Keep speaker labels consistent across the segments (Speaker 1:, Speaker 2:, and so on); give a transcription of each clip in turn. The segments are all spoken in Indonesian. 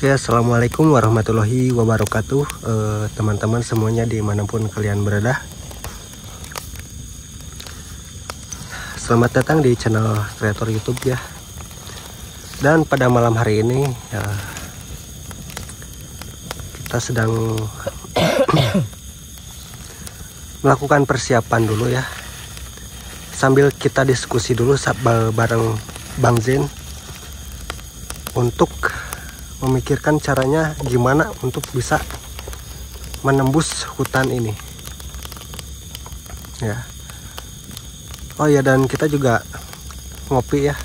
Speaker 1: Oke, assalamualaikum warahmatullahi wabarakatuh, teman-teman semuanya dimanapun kalian berada. Selamat datang di channel kreator YouTube ya. Dan pada malam hari ini ya, kita sedang melakukan persiapan dulu ya. Sambil kita diskusi dulu bareng Bang Zen untuk memikirkan caranya gimana untuk bisa menembus hutan ini ya. Oh ya, dan kita juga ngopi ya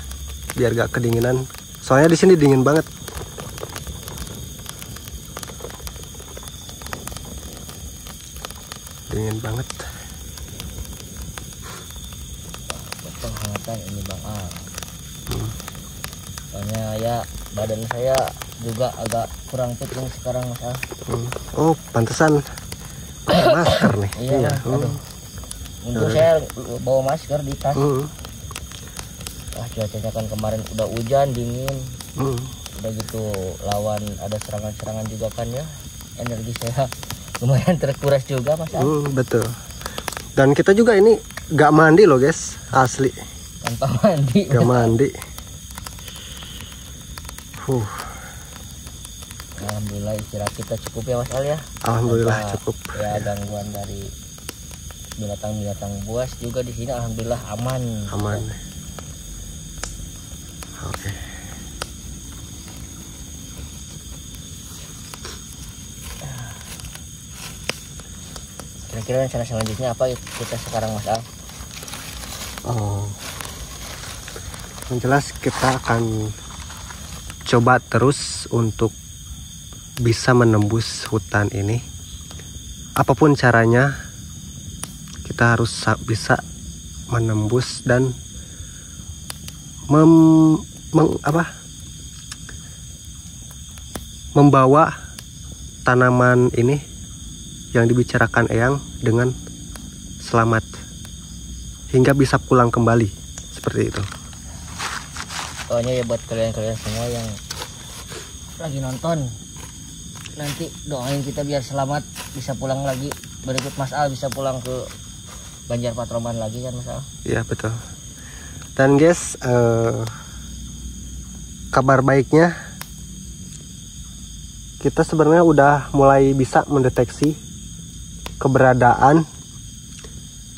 Speaker 1: biar gak kedinginan, soalnya di sini dingin banget. Dingin banget.
Speaker 2: Penghangatan ini Bang soalnya ya badan saya juga agak kurang fit sekarang Mas Al.
Speaker 1: Oh, pantesan pakai masker nih.
Speaker 2: Iya. Untuk saya bawa masker di tas. Cuacanya kan kemarin udah hujan, dingin. Udah gitu lawan ada serangan-serangan juga kan ya. Energi saya lumayan terkuras juga Mas Al.
Speaker 1: Betul. Dan kita juga ini gak mandi loh guys, asli.
Speaker 2: Tanpa mandi.
Speaker 1: Gak mandi.
Speaker 2: Alhamdulillah istirahat kita cukup ya Mas Al ya.
Speaker 1: Alhamdulillah cukup.
Speaker 2: Ya gangguan dari binatang-binatang buas juga di sini alhamdulillah aman.
Speaker 1: Aman. Oke.
Speaker 2: Kira-kira rencana selanjutnya apa kita sekarang Mas Al?
Speaker 1: Yang jelas kita akan coba terus untuk bisa menembus hutan ini. Apapun caranya, kita harus bisa menembus dan membawa tanaman ini yang dibicarakan Eyang dengan selamat hingga bisa pulang kembali seperti itu.
Speaker 2: Pokoknya ya buat kalian-kalian semua yang lagi nonton, nanti doain kita biar selamat bisa pulang lagi. Berikut Mas Al bisa pulang ke Banjar Patroman lagi kan Mas Al?
Speaker 1: Iya betul. Dan guys, kabar baiknya kita sebenarnya udah mulai bisa mendeteksi keberadaan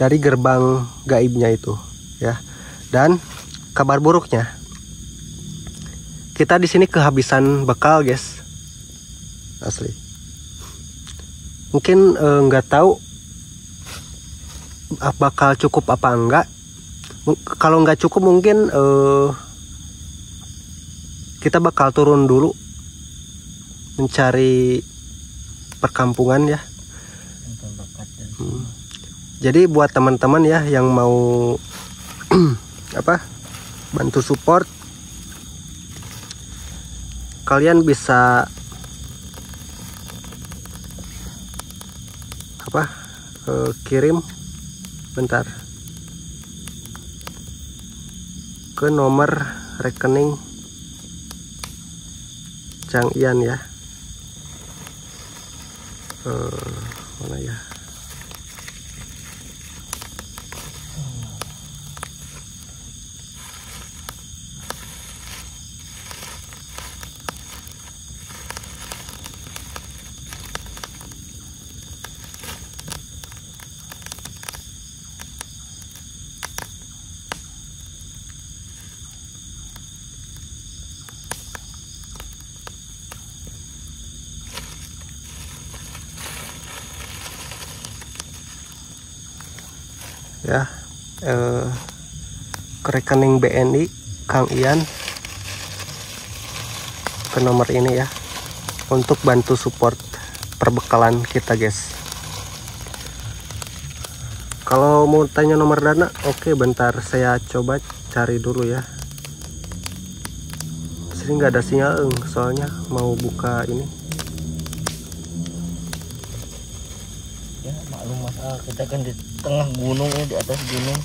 Speaker 1: dari gerbang gaibnya itu ya. Dan kabar buruknya, kita di sini kehabisan bekal guys, asli. Mungkin nggak tahu bakal cukup apa enggak. Kalau nggak cukup mungkin kita bakal turun dulu mencari perkampungan ya. Jadi buat teman-teman ya yang mau bantu support, kalian bisa kirim bentar ke nomor rekening Cang Ian ya. Mana ya? Ya, ke rekening BNI Kang Ian, ke nomor ini ya, untuk bantu support perbekalan kita guys. Kalau mau tanya nomor dana, oke, bentar saya coba cari dulu ya. Sini nggak ada sinyal, soalnya mau buka ini.
Speaker 2: Ya maklum Mas Al, kita kan di tengah gunung ya, di atas gunung.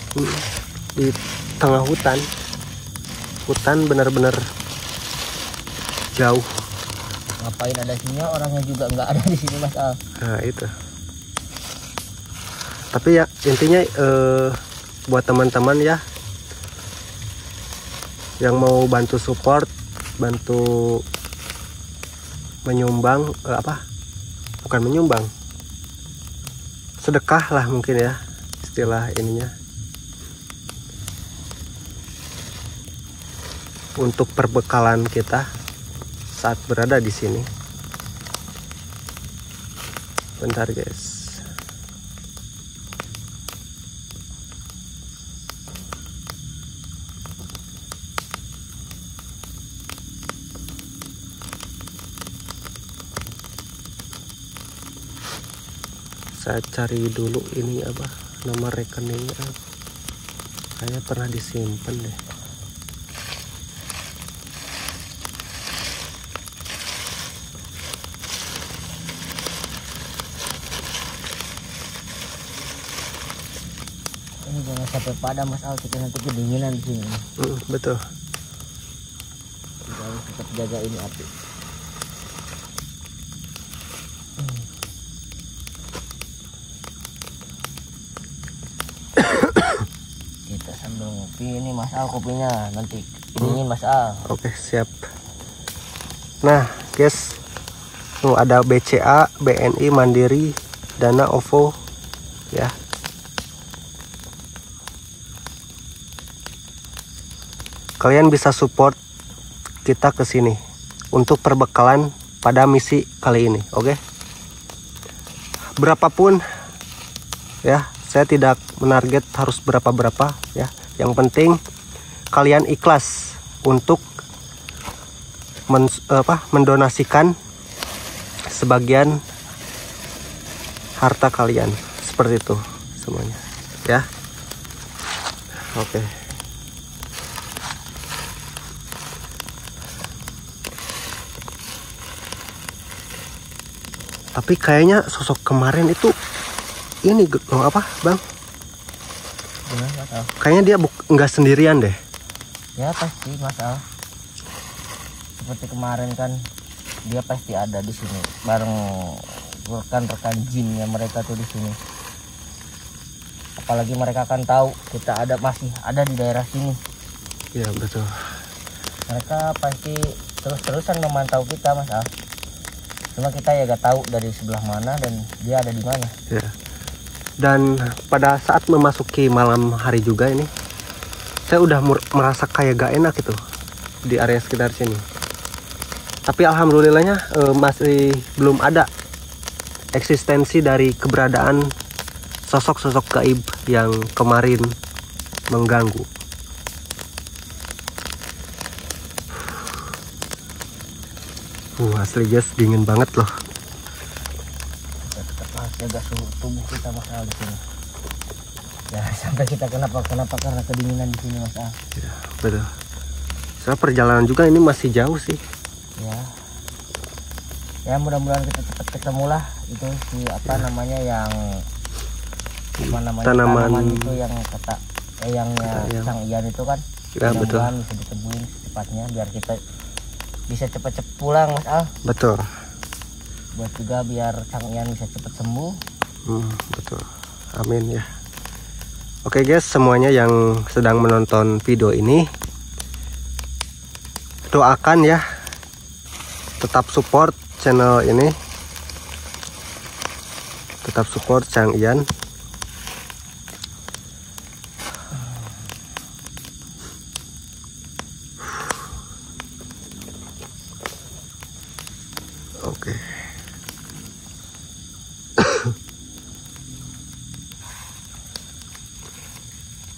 Speaker 1: Di tengah hutan benar-benar jauh.
Speaker 2: ngapain ada sini, orangnya juga nggak ada di sini Mas Al.
Speaker 1: Nah itu. Tapi ya intinya buat teman-teman ya yang mau bantu support, bantu menyumbang, bukan menyumbang, sedekah lah mungkin ya istilah ininya, untuk perbekalan kita saat berada di sini. Bentar guys. Saya cari dulu ini apa nama rekeningnya. Saya pernah disimpan deh.
Speaker 2: Ini jangan sampai padam Mas Al, kita nanti kedinginan di sini.
Speaker 1: Betul.
Speaker 2: Kita harus tetap jaga ini api. Kita sambil ngopi ini Mas Al, kopinya nanti dingin Mas Al.
Speaker 1: Oke, siap. Nah guys, ada BCA, BNI, Mandiri, Dana, OVO ya. Kalian bisa support kita ke sini untuk perbekalan pada misi kali ini, oke? Berapapun ya, saya tidak menarget harus berapa ya. Yang penting kalian ikhlas untuk mendonasikan sebagian harta kalian, seperti itu semuanya ya. Oke. Tapi kayaknya sosok kemarin itu ini apa bang?
Speaker 2: Gimana Mas Al?
Speaker 1: Kayaknya dia nggak sendirian deh.
Speaker 2: Ya pasti Mas Al. Seperti kemarin kan dia pasti ada di sini bareng rekan-rekan jinnya mereka tuh di sini. Apalagi mereka kan tahu kita masih ada di daerah sini.
Speaker 1: Iya betul.
Speaker 2: Mereka pasti terus-terusan memantau kita Mas Al. Cuma kita ya gak tahu dari sebelah mana dan dia ada di mana.
Speaker 1: Ya. Dan pada saat memasuki malam hari juga ini, saya udah merasa kayak gak enak gitu di area sekitar sini. Tapi alhamdulillahnya masih belum ada eksistensi dari keberadaan sosok-sosok gaib yang kemarin mengganggu. Asli guys, dingin banget loh.
Speaker 2: Kita tetap harus jaga suhu tubuh kita Mas Al di sini. Jangan sampai kita kenapa karena kedinginan di sini Mas Al.
Speaker 1: Ya, betul. Soalnya perjalanan juga ini masih jauh sih.
Speaker 2: Ya mudah-mudahan kita cepat ketemu lah itu si namanya yang tanaman itu yang yangnya Sang Ian itu kan.
Speaker 1: Ya betul.
Speaker 2: Bisa ditemuin secepatnya biar kita bisa cepat-cepat pulang Mas Al.
Speaker 1: Betul.
Speaker 2: Buat juga biar Sang Ian bisa cepat sembuh.
Speaker 1: Betul. Amin ya. Oke guys, semuanya yang sedang menonton video ini, doakan ya, tetap support channel ini, tetap support Sang Ian. Oke.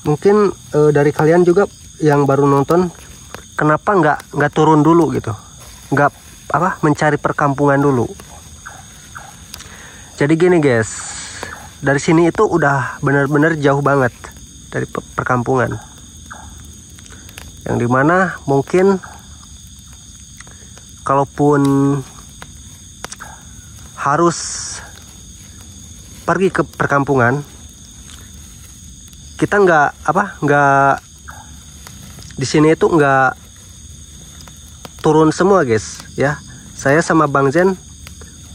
Speaker 1: Mungkin dari kalian juga yang baru nonton, kenapa nggak turun dulu gitu, nggak mencari perkampungan dulu. Jadi gini guys, dari sini itu udah bener-bener jauh banget dari perkampungan, yang dimana mungkin kalaupun harus pergi ke perkampungan, kita nggak di sini itu nggak turun semua guys ya. saya sama Bang Zen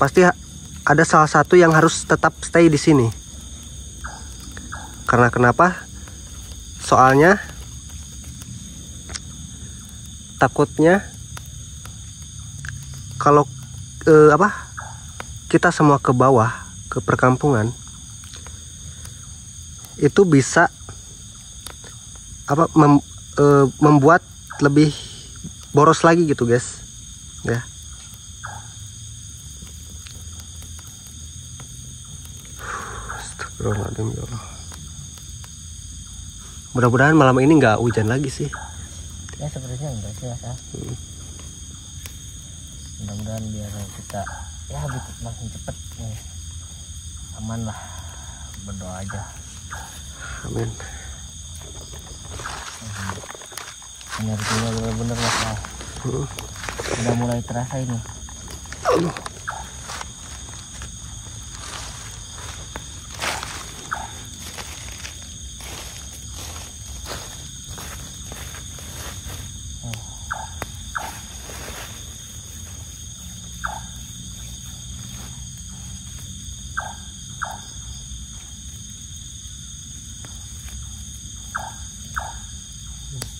Speaker 1: pasti ada salah satu yang harus tetap stay di sini. Karena kenapa? Soalnya takutnya kalau kita semua ke bawah ke perkampungan itu bisa membuat lebih boros lagi gitu guys ya. Astagfirullahaladzim ya Allah. Mudah-mudahan malam ini nggak hujan lagi sih.
Speaker 2: Ya sepertinya enggak sih Mas Al. Mudah-mudahan biar kita ya makin cepet nih. Aman lah, berdoa aja.
Speaker 1: Amin.
Speaker 2: Energinya bener-bener Mas Al. Udah mulai terasa ini.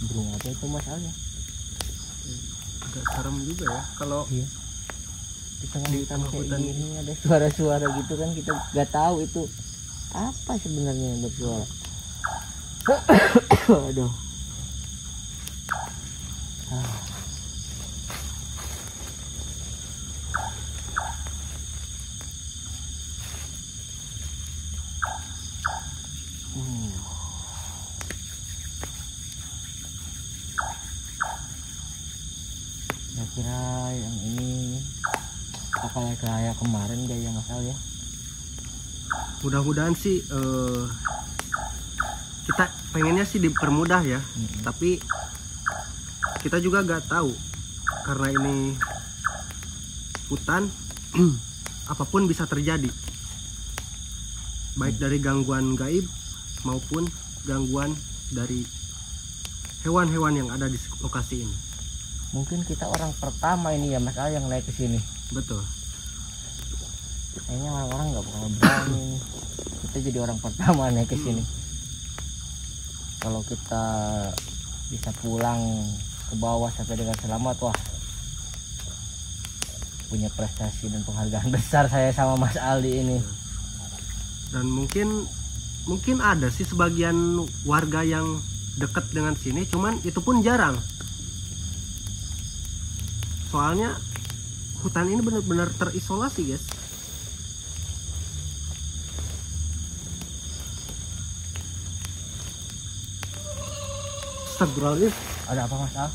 Speaker 2: Burung apa itu Mas Al ya?
Speaker 1: Agak serem juga ya kalau
Speaker 2: Iya. Di tengah
Speaker 1: Di
Speaker 2: hutan
Speaker 1: tengah
Speaker 2: kayak
Speaker 1: hutan.
Speaker 2: gini ada suara-suara gitu kan, kita nggak tahu itu apa sebenarnya yang bersuara. Aduh. Kira yang ini apa kayak kemarin gaya Mas Al ya?
Speaker 1: mudah-mudahan sih kita pengennya sih dipermudah ya. Tapi kita juga gak tahu karena ini hutan apapun bisa terjadi, baik dari gangguan gaib maupun gangguan dari hewan-hewan yang ada di lokasi ini.
Speaker 2: Mungkin kita orang pertama ini ya Mas Al yang naik ke sini.
Speaker 1: Betul.
Speaker 2: Kayaknya orang-orang nggak bakal berani. Kita jadi orang pertama naik ke sini. Kalau kita bisa pulang ke bawah sampai dengan selamat, wah punya prestasi dan penghargaan besar saya sama Mas Aldi ini.
Speaker 1: Dan mungkin ada sih sebagian warga yang dekat dengan sini, cuman itu pun jarang. Soalnya hutan ini benar-benar terisolasi guys. Astagfirullahaladzim.
Speaker 2: Ada apa Mas Al?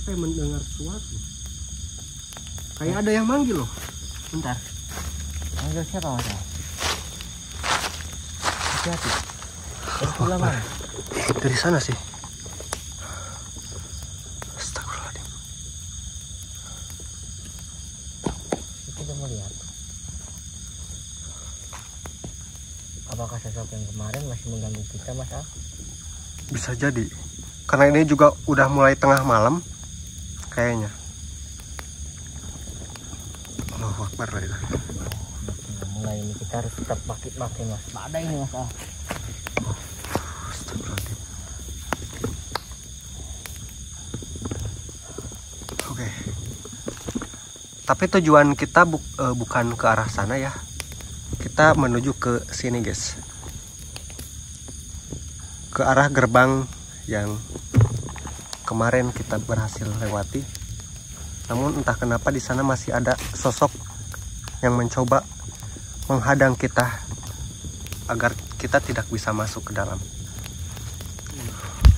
Speaker 1: Saya mendengar sesuatu. Kayak ada yang manggil loh.
Speaker 2: Bentar. Manggil siapa Mas Al? Hati-hati. Dari sebelah mana?
Speaker 1: Dari sana sih. Astagfirullahaladzim.
Speaker 2: Kita udah melihat. Apakah sosok yang kemarin masih mengganggu kita Mas Al?
Speaker 1: Bisa jadi. Karena ini juga udah mulai tengah malam kayaknya. Allahu Akbar lah itu.
Speaker 2: Mulai ini kita harus tetap makin waspada ini Mas Al.
Speaker 1: Astagfirullahaladzim. Oke. Tapi tujuan kita bukan ke arah sana ya. Kita menuju ke sini guys. Ke arah gerbang yang kemarin kita berhasil lewati. Namun entah kenapa di sana masih ada sosok yang mencoba menghadang kita agar kita tidak bisa masuk ke dalam.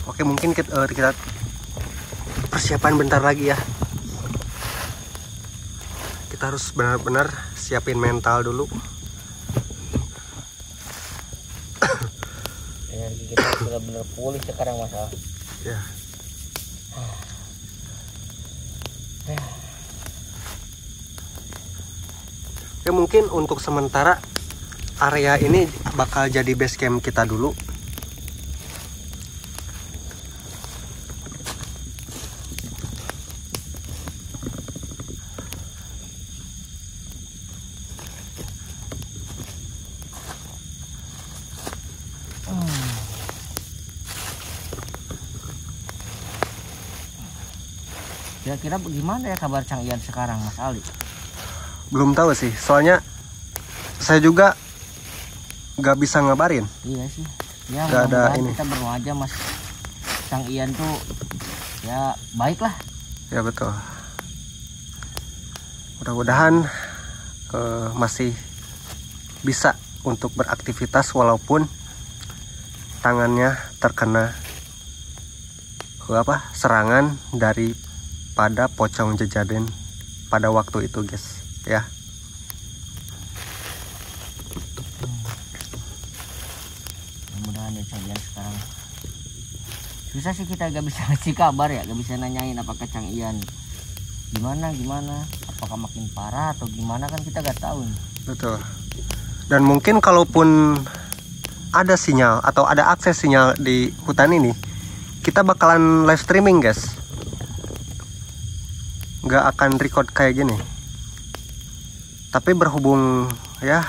Speaker 1: Oke, mungkin kita persiapan bentar lagi ya. Kita harus benar-benar siapin mental dulu.
Speaker 2: Energi kita benar-benar pulih sekarang Mas Al.
Speaker 1: Ya. Ya mungkin untuk sementara area ini bakal jadi base camp kita dulu.
Speaker 2: Kira-kira gimana ya kabar Cang Ian sekarang, Mas Ali?
Speaker 1: Belum tahu sih, soalnya saya juga nggak bisa ngabarin.
Speaker 2: Iya sih. Ya
Speaker 1: Nggak ada
Speaker 2: mudah-mudahan
Speaker 1: ini.
Speaker 2: kita berdoa aja Mas Cang Ian tuh ya baik lah.
Speaker 1: Ya betul. Mudah-mudahan masih bisa untuk beraktivitas walaupun tangannya terkena serangan daripada pocong jejaden pada waktu itu, guys, ya.
Speaker 2: Mudah-mudahan ya Cang Ian sekarang. Susah sih kita gak bisa ngasih kabar ya, gak bisa nanyain apakah Cang Ian gimana, apakah makin parah atau gimana, kan kita gak tahu nih.
Speaker 1: Betul. Dan mungkin kalaupun ada sinyal atau ada akses sinyal di hutan ini, kita bakalan live streaming, guys. Nggak akan record kayak gini. Tapi berhubung ya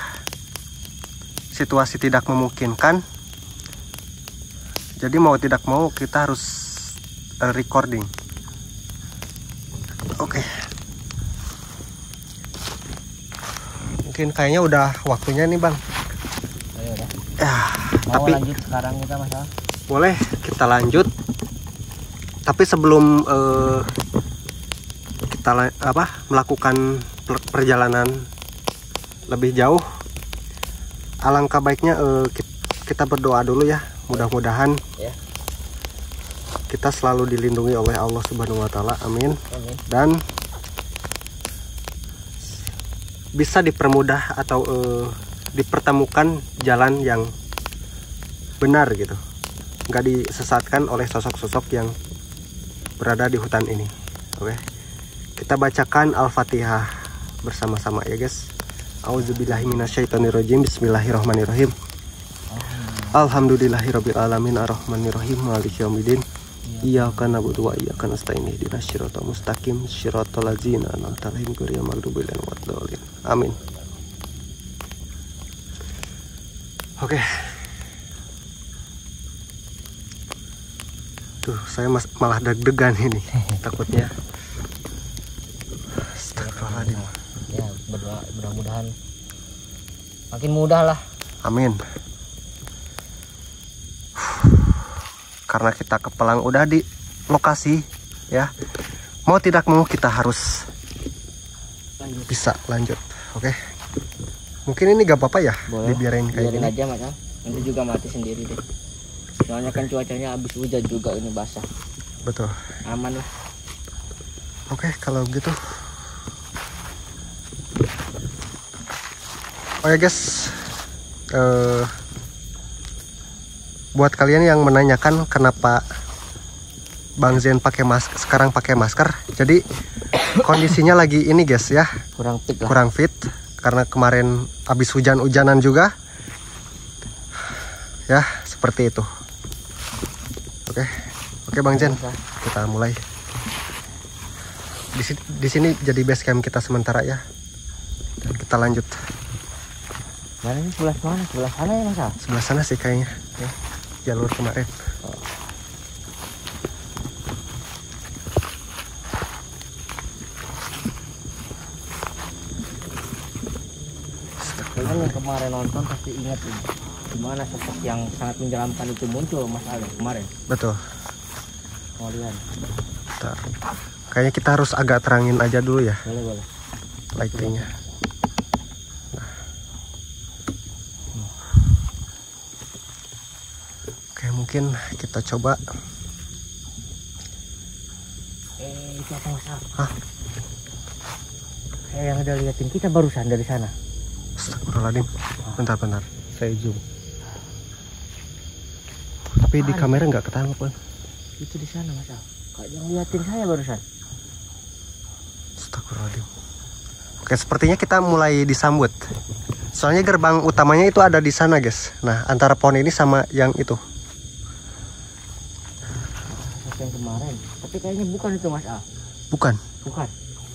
Speaker 1: situasi tidak memungkinkan, jadi mau tidak mau kita harus recording. Oke. Mungkin kayaknya udah waktunya nih, Bang.
Speaker 2: Ayo udah.
Speaker 1: Ya,
Speaker 2: Mau
Speaker 1: tapi
Speaker 2: lanjut sekarang kita Mas Al?
Speaker 1: boleh kita lanjut. Tapi sebelum kita melakukan perjalanan lebih jauh, alangkah baiknya kita berdoa dulu ya. Mudah-mudahan
Speaker 2: Ya.
Speaker 1: kita selalu dilindungi oleh Allah Subhanahu wa taala. Amin.
Speaker 2: Amin.
Speaker 1: Dan bisa dipermudah atau dipertemukan jalan yang benar gitu, nggak disesatkan oleh sosok-sosok yang berada di hutan ini. Oke, kita bacakan Al-Fatihah bersama-sama ya, guys. Auzubillahiminasyaitonirrajim. Bismillahirrahmanirrahim. Alhamdulillahirabbil alamin arrahmanirrahim maliki yaumiddin. Iyyaka na'budu wa iyyaka nasta'in ihdinas siratal mustaqim siratal ladzina an'amta 'alaihim ghairil maghdubi 'alaihim waladdallin. Amin. Oke. Tuh, saya malah deg-degan ini. Takutnya. Astagfirullahaladzim.
Speaker 2: Ya, berdoa mudah-mudahan makin mudah lah.
Speaker 1: Amin. Karena kita kepelang udah di lokasi ya, mau tidak mau kita harus bisa lanjut. Oke, mungkin ini gak apa-apa ya.
Speaker 2: Boleh.
Speaker 1: Dibiarin kayak
Speaker 2: Biarin
Speaker 1: gini
Speaker 2: aja Mas Al. Nanti juga mati sendiri deh. Soalnya kan cuacanya habis hujan juga, ini basah.
Speaker 1: betul.
Speaker 2: Aman lah.
Speaker 1: Oke, kalau gitu oh ya guys, buat kalian yang menanyakan kenapa Bang Zen sekarang pakai masker, jadi kondisinya lagi ini guys ya,
Speaker 2: Kurang fit lah.
Speaker 1: kurang fit karena kemarin habis hujan-hujanan juga ya, seperti itu. Oke Bang Zen, kita mulai. Di sini jadi base camp kita sementara ya, dan kita lanjut.
Speaker 2: Mana sih, sebelah mana? Sebelah sana ya Mas Al?
Speaker 1: Sebelah sana sih kayaknya ya, jalur kemarin.
Speaker 2: Kalian yang kemarin nonton pasti ingat ini, gimana sosok yang sangat menyeramkan itu muncul Mas Al kemarin.
Speaker 1: Betul.
Speaker 2: Mau lihat?
Speaker 1: Bentar. Kayaknya kita harus agak terangin aja dulu ya
Speaker 2: Boleh.
Speaker 1: lightingnya. Oke, mungkin kita coba.
Speaker 2: Itu apa Mas Al?
Speaker 1: Hah?
Speaker 2: Kayak yang ada liatin kita barusan dari sana.
Speaker 1: Astagfirullahaladzim. Bentar, saya zoom. Tapi di kamera nggak ketangkep kan?
Speaker 2: Itu di sana Mas Al. Kayak yang liatin saya barusan.
Speaker 1: Astagfirullahaladzim. Oke, sepertinya kita mulai disambut. Soalnya gerbang utamanya itu ada di sana guys. Nah, antara pohon ini sama yang itu.
Speaker 2: Yang kemarin. Tapi kayaknya bukan itu Mas Al.
Speaker 1: Bukan.
Speaker 2: Bukan.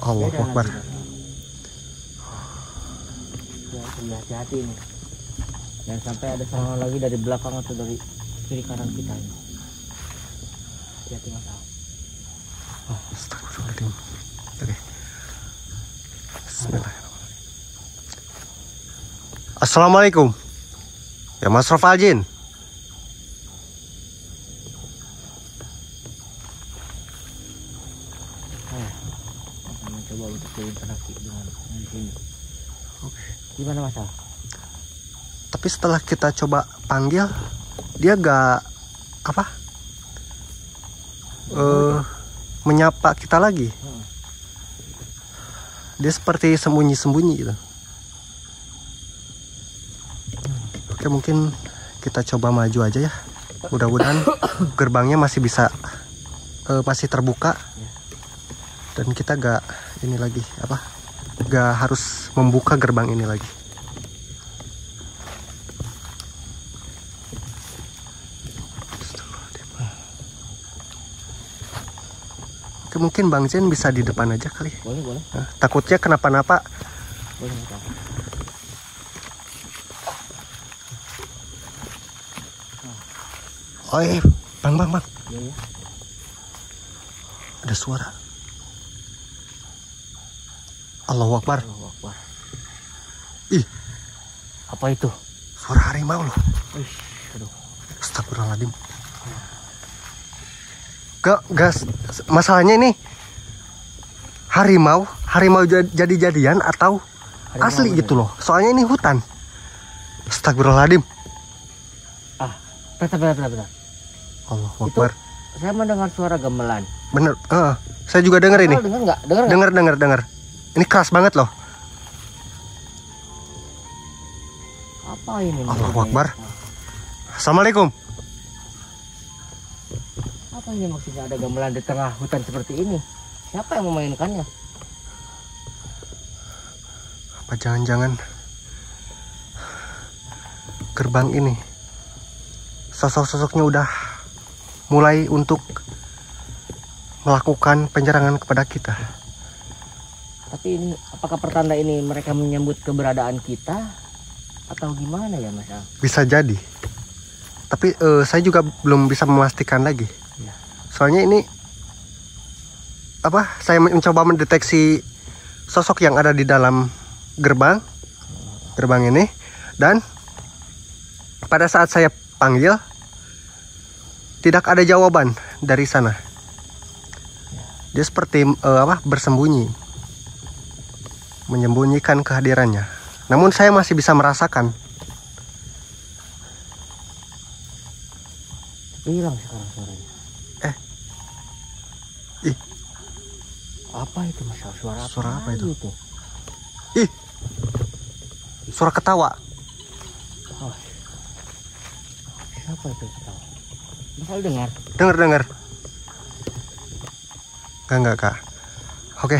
Speaker 1: Allahu
Speaker 2: Beda
Speaker 1: Akbar.
Speaker 2: lagi. Ya, hati-hati ini. Dan sampai ada serangan lagi dari belakang atau dari kiri kanan kita ini. Hati-hati Mas Al.
Speaker 1: Astagfirullahaladzim. Oke. Bismillahirrahmanirrahim. Assalamualaikum. Ya Mas Rafajin.
Speaker 2: Coba untuk berinteraksi dengan di sini.
Speaker 1: Oke.
Speaker 2: Gimana masalah?
Speaker 1: Tapi setelah kita coba panggil, dia gak apa? Menyapa kita lagi. Dia seperti sembunyi-sembunyi gitu. Oke, mungkin kita coba maju aja ya. Mudah-mudahan gerbangnya masih bisa masih terbuka. Dan kita gak ini lagi apa? Gak harus membuka gerbang ini lagi. Oke, mungkin Bang Jen bisa di depan aja kali.
Speaker 2: Boleh.
Speaker 1: Nah, takutnya kenapa-napa.
Speaker 2: Boleh.
Speaker 1: Oh bang.
Speaker 2: Iya.
Speaker 1: Ada suara. Allahu Akbar.
Speaker 2: Allahu Akbar.
Speaker 1: Ih,
Speaker 2: Apa itu?
Speaker 1: suara harimau loh.
Speaker 2: Aduh.
Speaker 1: Astagfirullahaladzim. Gas, masalahnya ini harimau jadi-jadian atau
Speaker 2: Harimau
Speaker 1: asli
Speaker 2: bener.
Speaker 1: gitu loh. Soalnya ini hutan. Astagfirullahaladzim.
Speaker 2: Bentar.
Speaker 1: Allahu Akbar.
Speaker 2: Saya mendengar suara gamelan.
Speaker 1: Bener. Saya juga denger ini.
Speaker 2: Dengar nggak? Dengar nggak?
Speaker 1: Denger. Ini keras banget loh.
Speaker 2: Apa ini?
Speaker 1: Allahu Akbar. Assalamualaikum.
Speaker 2: Apa ini maksudnya ada gamelan di tengah hutan seperti ini? Siapa yang memainkannya?
Speaker 1: Apa jangan-jangan gerbang ini sosok-sosoknya udah mulai untuk melakukan penyerangan kepada kita.
Speaker 2: Tapi ini apakah pertanda ini mereka menyambut keberadaan kita atau gimana ya Mas Al?
Speaker 1: Bisa jadi. Tapi saya juga belum bisa memastikan lagi.
Speaker 2: Ya.
Speaker 1: Soalnya ini apa? Saya mencoba mendeteksi sosok yang ada di dalam gerbang ini, dan pada saat saya panggil tidak ada jawaban dari sana. Dia seperti bersembunyi, menyembunyikan kehadirannya. Namun saya masih bisa merasakan.
Speaker 2: Hilang sekarang suaranya.
Speaker 1: Ih.
Speaker 2: Apa itu Mas Al?
Speaker 1: Suara apa itu?
Speaker 2: Itu?
Speaker 1: Ih, suara ketawa.
Speaker 2: Oh. Siapa itu ketawa? Mas Al dengar?
Speaker 1: Dengar. Enggak Kak. Oke.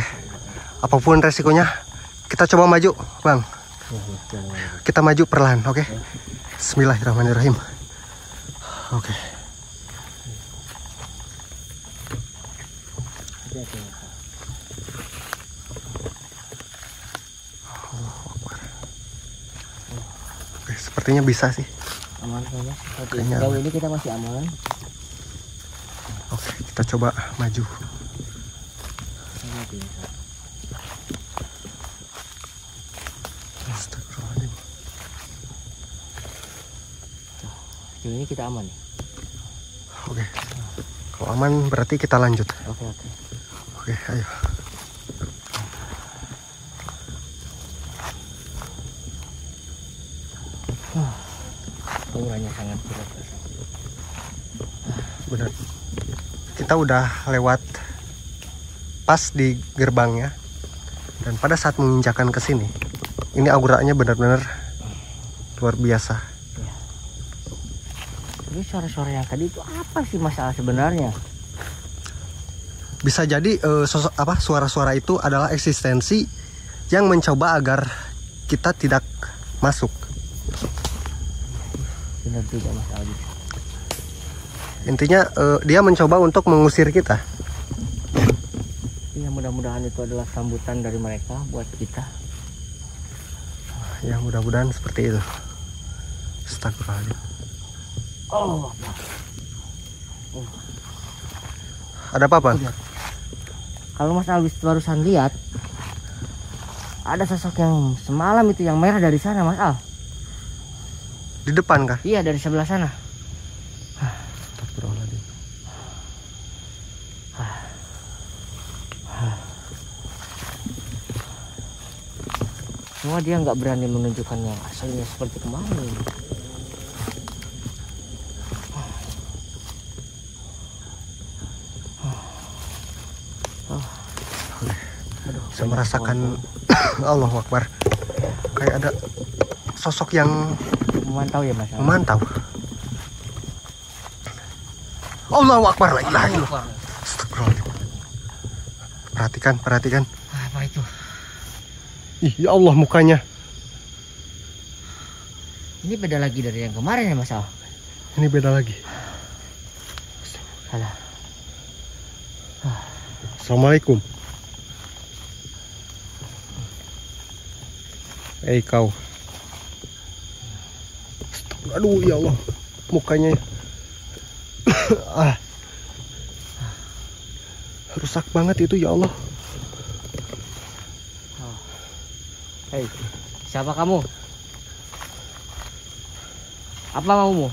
Speaker 1: Apapun resikonya, kita coba maju, Bang. Kita maju perlahan, oke? Bismillahirrahmanirrahim. Oke. Oke, sepertinya bisa sih.
Speaker 2: Aman saja.
Speaker 1: Kayaknya
Speaker 2: Sejauh
Speaker 1: aman.
Speaker 2: ini kita masih aman.
Speaker 1: Oke, kita coba maju. Astagfirullahaladzim.
Speaker 2: Sejauh ini kita aman ya?
Speaker 1: Oke. Kalau aman berarti kita lanjut.
Speaker 2: Oke.
Speaker 1: Oke, ayo.
Speaker 2: Auranya sangat berat.
Speaker 1: Benar. Kita udah lewat pas di gerbangnya, dan pada saat menginjakan ke sini, ini auranya benar-benar luar biasa.
Speaker 2: Ya. Tapi suara-suara yang tadi itu apa sih masalah sebenarnya?
Speaker 1: Bisa jadi suara-suara itu adalah eksistensi yang mencoba agar kita tidak masuk.
Speaker 2: Benar juga Mas Aldi.
Speaker 1: Intinya dia mencoba untuk mengusir kita.
Speaker 2: Ya mudah-mudahan itu adalah sambutan dari mereka buat kita.
Speaker 1: Ya mudah-mudahan seperti itu. Astagfirullahaladzim.
Speaker 2: Oh,
Speaker 1: Ada apa, Bang?
Speaker 2: lihat. Kalau Mas Al barusan lihat, ada sosok yang semalam itu yang merah dari sana, Mas Al.
Speaker 1: Di depan kah?
Speaker 2: Iya, dari sebelah sana.
Speaker 1: Astagfirullahaladzim.
Speaker 2: Cuma dia nggak berani menunjukkan yang aslinya seperti kemarin.
Speaker 1: Saya merasakan Allahu Akbar, kayak ada sosok yang
Speaker 2: Memantau ya Mas Al.
Speaker 1: memantau. Allahu Akbar, la ilaha illallah. Astagfirullahaladzim. Perhatikan.
Speaker 2: Apa itu?
Speaker 1: Ih, ya Allah, mukanya.
Speaker 2: Ini beda lagi dari yang kemarin ya Mas Al.
Speaker 1: Ini beda lagi.
Speaker 2: Alah.
Speaker 1: Assalamualaikum. Kau. Aduh, ya Allah, mukanya rusak banget itu, ya Allah.
Speaker 2: Hei, siapa kamu? Apa maumu?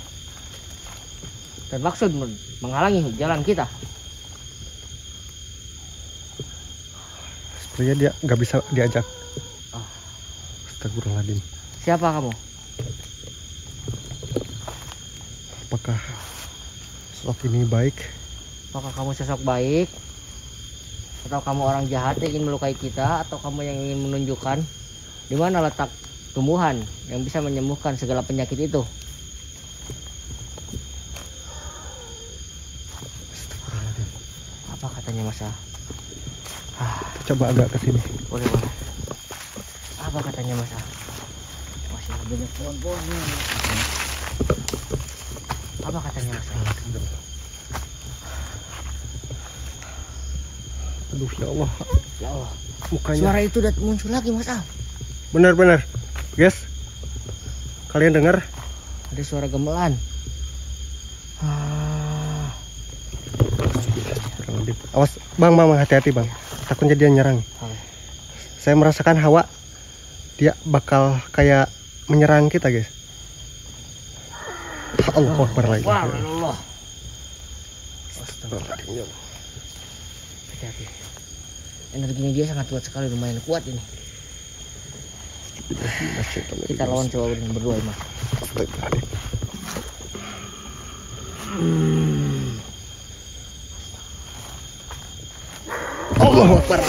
Speaker 2: Bermaksud menghalangi jalan kita?
Speaker 1: Sepertinya dia nggak bisa diajak. Astagfirullahaladzim.
Speaker 2: Siapa kamu?
Speaker 1: Apakah sosok ini baik?
Speaker 2: Apakah kamu sosok baik? Atau kamu orang jahat yang ingin melukai kita? Atau kamu yang ingin menunjukkan di mana letak tumbuhan yang bisa menyembuhkan segala penyakit itu?
Speaker 1: Astagfirullahaladzim.
Speaker 2: Apa katanya Mas Al?
Speaker 1: Coba agak ke sini.
Speaker 2: Boleh. Apa katanya Mas Al? Masih banyak pohon-pohonnya. Apa katanya Mas Al?
Speaker 1: Aduh, ya Allah.
Speaker 2: Ya Allah.
Speaker 1: Mukanya.
Speaker 2: Suara itu udah muncul lagi Mas Al.
Speaker 1: Benar. Guys, kalian dengar?
Speaker 2: Ada suara gamelan.
Speaker 1: Awas, bang, hati-hati bang. Takutnya dia nyerang. Saya merasakan hawa dia bakal kayak menyerang kita, guys. Allahu Akbar lagi.
Speaker 2: Allah.
Speaker 1: Astagfirullahaladzim.
Speaker 2: Hati-hati. Energinya dia sangat kuat sekali, lumayan kuat ini. Kita lawan coba berdua, Mas.
Speaker 1: Allahu Akbar.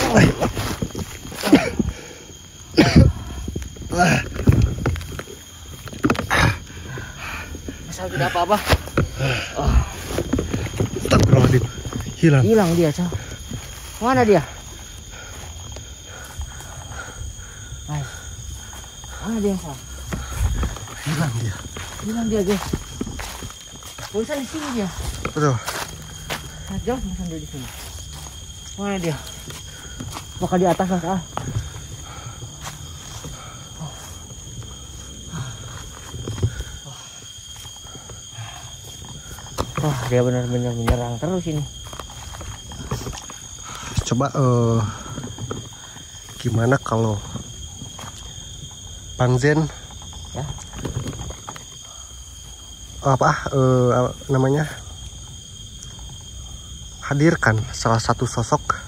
Speaker 2: Masal tidak apa-apa.
Speaker 1: Astagfirullahaladzim.
Speaker 2: Hilang dia, Sal. Mana dia? Mana dia, Sal? Hilang dia, guys. Bosan di sini dia.
Speaker 1: Betul.
Speaker 2: Sangat jauh bosan dia di sini. Mana dia? Apakah di atas, Mas Al? Wah, dia benar-benar menyerang terus ini.
Speaker 1: Coba gimana kalau Bang Zen
Speaker 2: Ya?
Speaker 1: namanya hadirkan salah satu sosok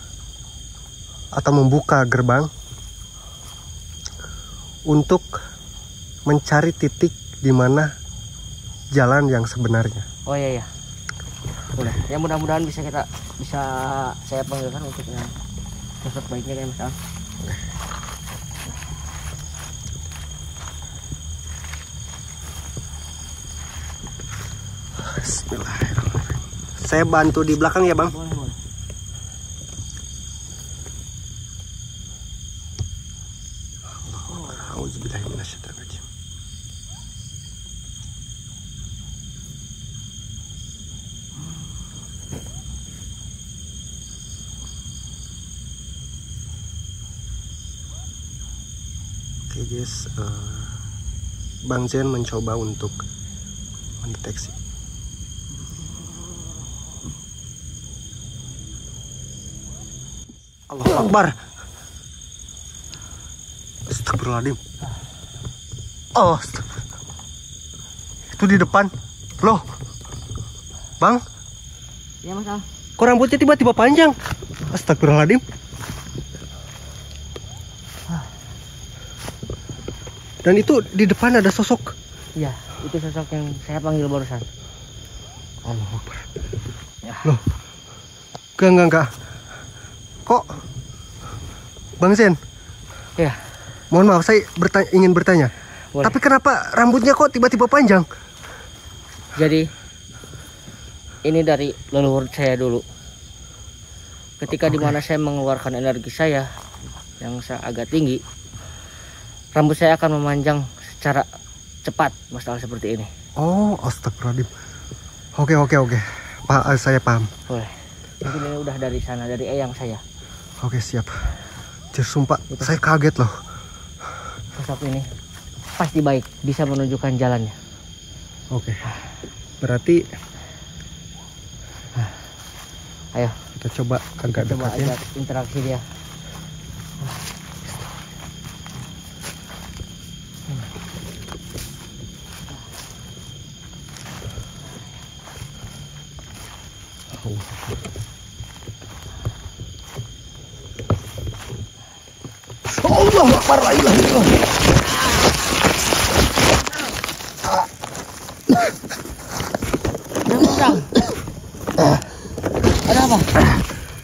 Speaker 1: atau membuka gerbang untuk mencari titik di mana jalan yang sebenarnya.
Speaker 2: Oh iya. Boleh. Ya mudah-mudahan bisa saya panggilkan untuk yang sosok baiknya ya Mas Al.
Speaker 1: Bismillahirrahmanirrahim. Saya bantu di belakang ya Bang.
Speaker 2: Boleh.
Speaker 1: Auzubillahiminasyaitonirrajim. Oke guys, Bang Zen mencoba untuk mendeteksi. Allahu Akbar. Astagfirullahaladzim. Oh, itu di depan. Loh, Bang,
Speaker 2: Ya Mas Al.
Speaker 1: kok rambutnya tiba-tiba panjang? Astagfirullahaladzim. Dan itu di depan ada sosok.
Speaker 2: Iya, itu sosok yang saya panggil barusan.
Speaker 1: Allahu Akbar.
Speaker 2: Ya.
Speaker 1: Loh, enggak. Kok, Bang Zen?
Speaker 2: Ya,
Speaker 1: Mohon maaf, saya ingin bertanya.
Speaker 2: boleh.
Speaker 1: Tapi kenapa rambutnya kok tiba-tiba panjang?
Speaker 2: Jadi ini dari leluhur saya dulu. Ketika dimana saya mengeluarkan energi saya yang agak tinggi, rambut saya akan memanjang secara cepat, masalah seperti ini.
Speaker 1: Oh, astagfirullahaladzim. Oke. Saya paham.
Speaker 2: Boleh. Mungkin ini udah dari sana, dari eyang saya.
Speaker 1: Oke, siap. Jir, sumpah, saya kaget loh.
Speaker 2: Sosok ini pasti baik, bisa menunjukkan jalannya.
Speaker 1: Oke. Berarti
Speaker 2: Ayo,
Speaker 1: kita coba agak
Speaker 2: coba
Speaker 1: dekat ya.
Speaker 2: ajak interaksi dia.
Speaker 1: Allahu Akbar, la ilaha illallah.
Speaker 2: Ada apa?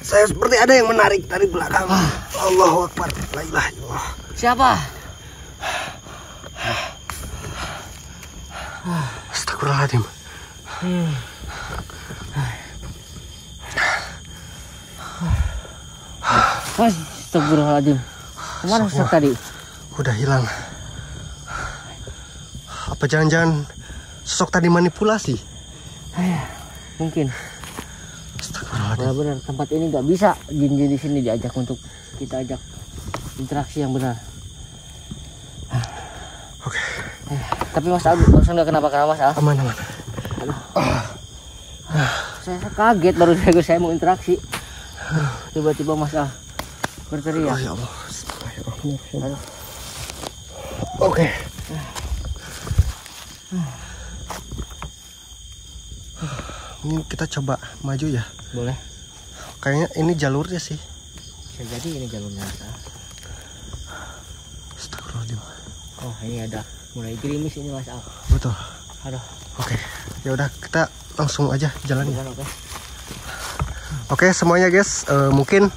Speaker 1: Saya seperti ada yang menarik dari belakang. Allahu Akbar, la ilaha illallah.
Speaker 2: Siapa?
Speaker 1: Astagfirullahaladzim.
Speaker 2: Astagfirullahaladzim. Kemana sosok tadi?
Speaker 1: Udah hilang. Apa jangan-jangan sosok tadi manipulasi?
Speaker 2: Mungkin.
Speaker 1: Astagfirullahaladzim.
Speaker 2: Benar-benar tempat ini nggak bisa jin-jin di sini diajak untuk kita ajak interaksi yang benar.
Speaker 1: Oke.
Speaker 2: Tapi Mas Al barusan nggak kenapa-kenapa Mas Al.
Speaker 1: Aman.
Speaker 2: Saya kaget baru saya mau interaksi. Tiba-tiba Mas Al berteriak.
Speaker 1: Oh, ya Allah.
Speaker 2: Aduh.
Speaker 1: Oke. Ini kita coba maju ya.
Speaker 2: Boleh.
Speaker 1: Kayaknya ini jalurnya sih.
Speaker 2: Bisa jadi ini jalurnya Mas Al.
Speaker 1: Astagfirullahaladzim.
Speaker 2: Oh ini ada mulai gerimis ini Mas Al.
Speaker 1: Betul.
Speaker 2: Aduh.
Speaker 1: Oke. Ya udah kita langsung aja jalan.
Speaker 2: Oke.
Speaker 1: Oke semuanya guys, mungkin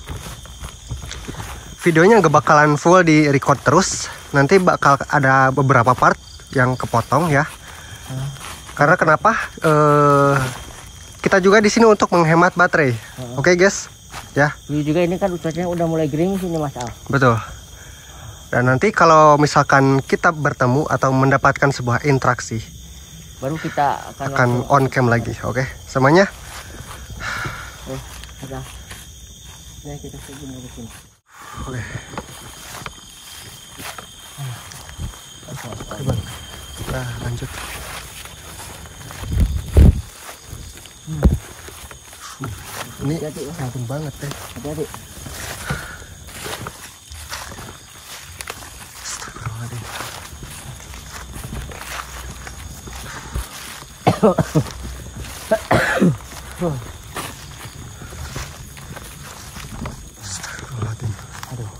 Speaker 1: videonya nggak bakalan full di record terus. Nanti bakal ada beberapa part yang kepotong ya. Karena kenapa? Kita juga di sini untuk menghemat baterai. Oke guys, ya.
Speaker 2: Ini juga ini kan cuacanya udah mulai gerimis ini Mas Al.
Speaker 1: Betul. Dan nanti kalau misalkan kita bertemu atau mendapatkan sebuah interaksi,
Speaker 2: Baru kita
Speaker 1: akan on cam lagi. Oke, semuanya.
Speaker 2: Ada. Ya kita coba ke sini.
Speaker 1: Oke. Nah, lanjut. Ini ampun banget deh.
Speaker 2: Hati-hati.
Speaker 1: Astagfirullahaladzim. Astagfirullahaladzim.
Speaker 2: Aduh.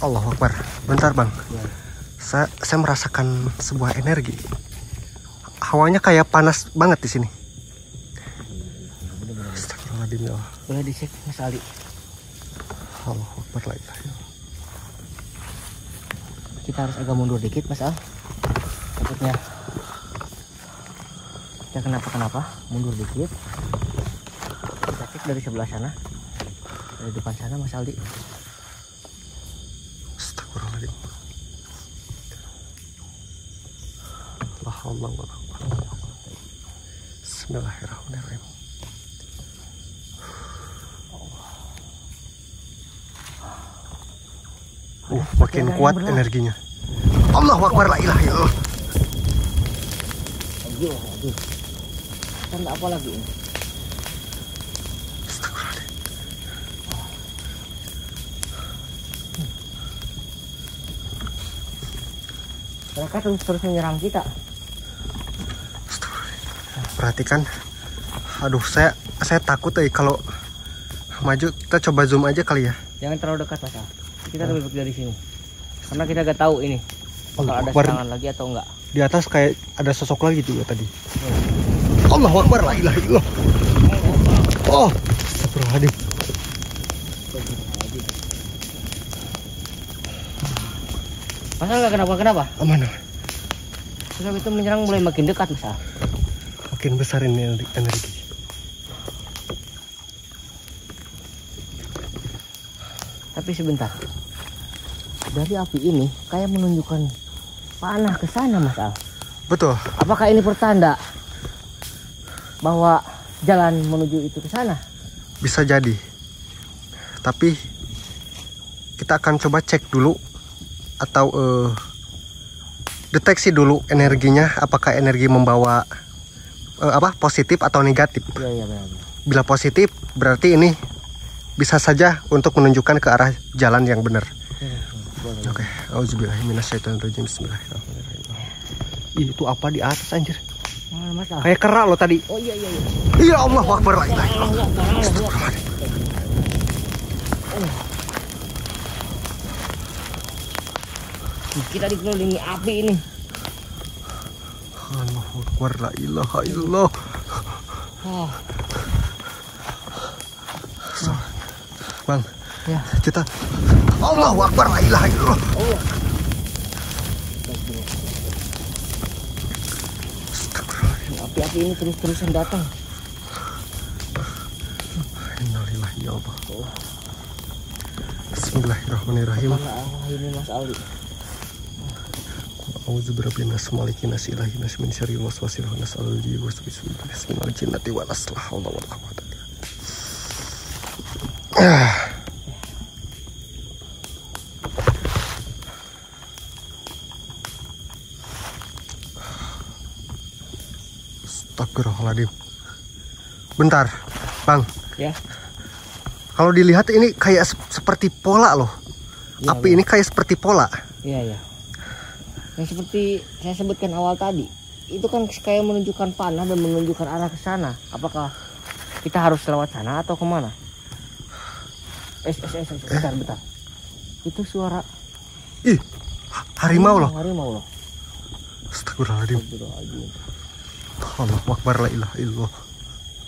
Speaker 1: Allahu Akbar. Bentar bang.
Speaker 2: Ya.
Speaker 1: Saya merasakan sebuah energi. Hawanya kayak panas banget di sini. Astagfirullahaladzim ya Allah.
Speaker 2: Boleh dicek Mas Ali.
Speaker 1: Allahu Akbar, la ilaha illallah.
Speaker 2: Kita harus agak mundur dikit Mas Al. Takutnya kita kenapa-kenapa. Mundur dikit. Kita cek dari sebelah sana. Dari depan sana Mas Aldi.
Speaker 1: Astagfirullahaladzim. La haula wa la quwwata. Bismillahirrahmanirrahim. Makin kuat energinya. Allahu Akbar, la ilaha illallah.
Speaker 2: Aduh. Tanda apa lagi ini?
Speaker 1: Astagfirullahaladzim.
Speaker 2: Mereka terus menyerang kita.
Speaker 1: Perhatikan. Aduh, saya takut kalau maju. Kita coba zoom aja kali ya.
Speaker 2: Jangan terlalu dekat Mas Al. Kita lebih baik dari sini. Karena kita gak tahu ini bakal ada
Speaker 1: Akbar.
Speaker 2: serangan lagi atau enggak.
Speaker 1: Di atas kayak ada sosok lagi tuh ya tadi. Allahu Akbar, la ilaha illallah. Oh, astagfirullahaladzim.
Speaker 2: Mas Al gak kenapa-kenapa?
Speaker 1: Aman.
Speaker 2: Sebab itu menyerang mulai makin dekat Mas Al.
Speaker 1: Makin besar ini energi.
Speaker 2: Tapi sebentar. Dari api ini kayak menunjukkan panah ke sana Mas Al.
Speaker 1: Betul.
Speaker 2: Apakah ini pertanda bahwa jalan menuju itu ke sana?
Speaker 1: Bisa jadi. Tapi kita akan coba cek dulu atau deteksi dulu energinya, apakah energi membawa positif atau negatif.
Speaker 2: Iya benar.
Speaker 1: Bila positif berarti ini bisa saja untuk menunjukkan ke arah jalan yang benar. Oke, auzubillahi minasyaitonirrajim. Bismillahirrahmanirrahim. Ih, itu apa di atas anjir? Kayak kerak loh tadi.
Speaker 2: Oh iya.
Speaker 1: Iya, Allahu Akbar, la ilaha illallah. Astagfirullahaladzim.
Speaker 2: Kita dikelilingi api ini.
Speaker 1: Allahu Akbar, la ilaha illallah.
Speaker 2: Oh.
Speaker 1: Bang,
Speaker 2: Ya.
Speaker 1: kita Allahu Akbar, la ilaha illallah.
Speaker 2: Allah. Api-api ini terus-terusan datang.
Speaker 1: Innalillahi ya Allah. Bismillahirrahmanirrahim.
Speaker 2: Allah ini Mas Aldi.
Speaker 1: A'udzu birabbin nas malikin nas ilahin nas min syarril waswasil khannas alladzi yuwaswisu fi sudurir jinnati wan nas. La haula wala quwwata illa billah. Astagfirullahaladzim. Bentar, Bang.
Speaker 2: Ya.
Speaker 1: Kalau dilihat ini kayak seperti pola loh.
Speaker 2: Ya,
Speaker 1: Api ini kayak seperti pola.
Speaker 2: Iya. Yang seperti saya sebutkan awal tadi, itu kan kayak menunjukkan panah dan menunjukkan arah ke sana. Apakah kita harus lewat sana atau kemana? Bentar. Itu suara.
Speaker 1: Ih, harimau loh.
Speaker 2: Harimau loh.
Speaker 1: Astagfirullahaladzim. Allahu Akbar, la ilaha illallah.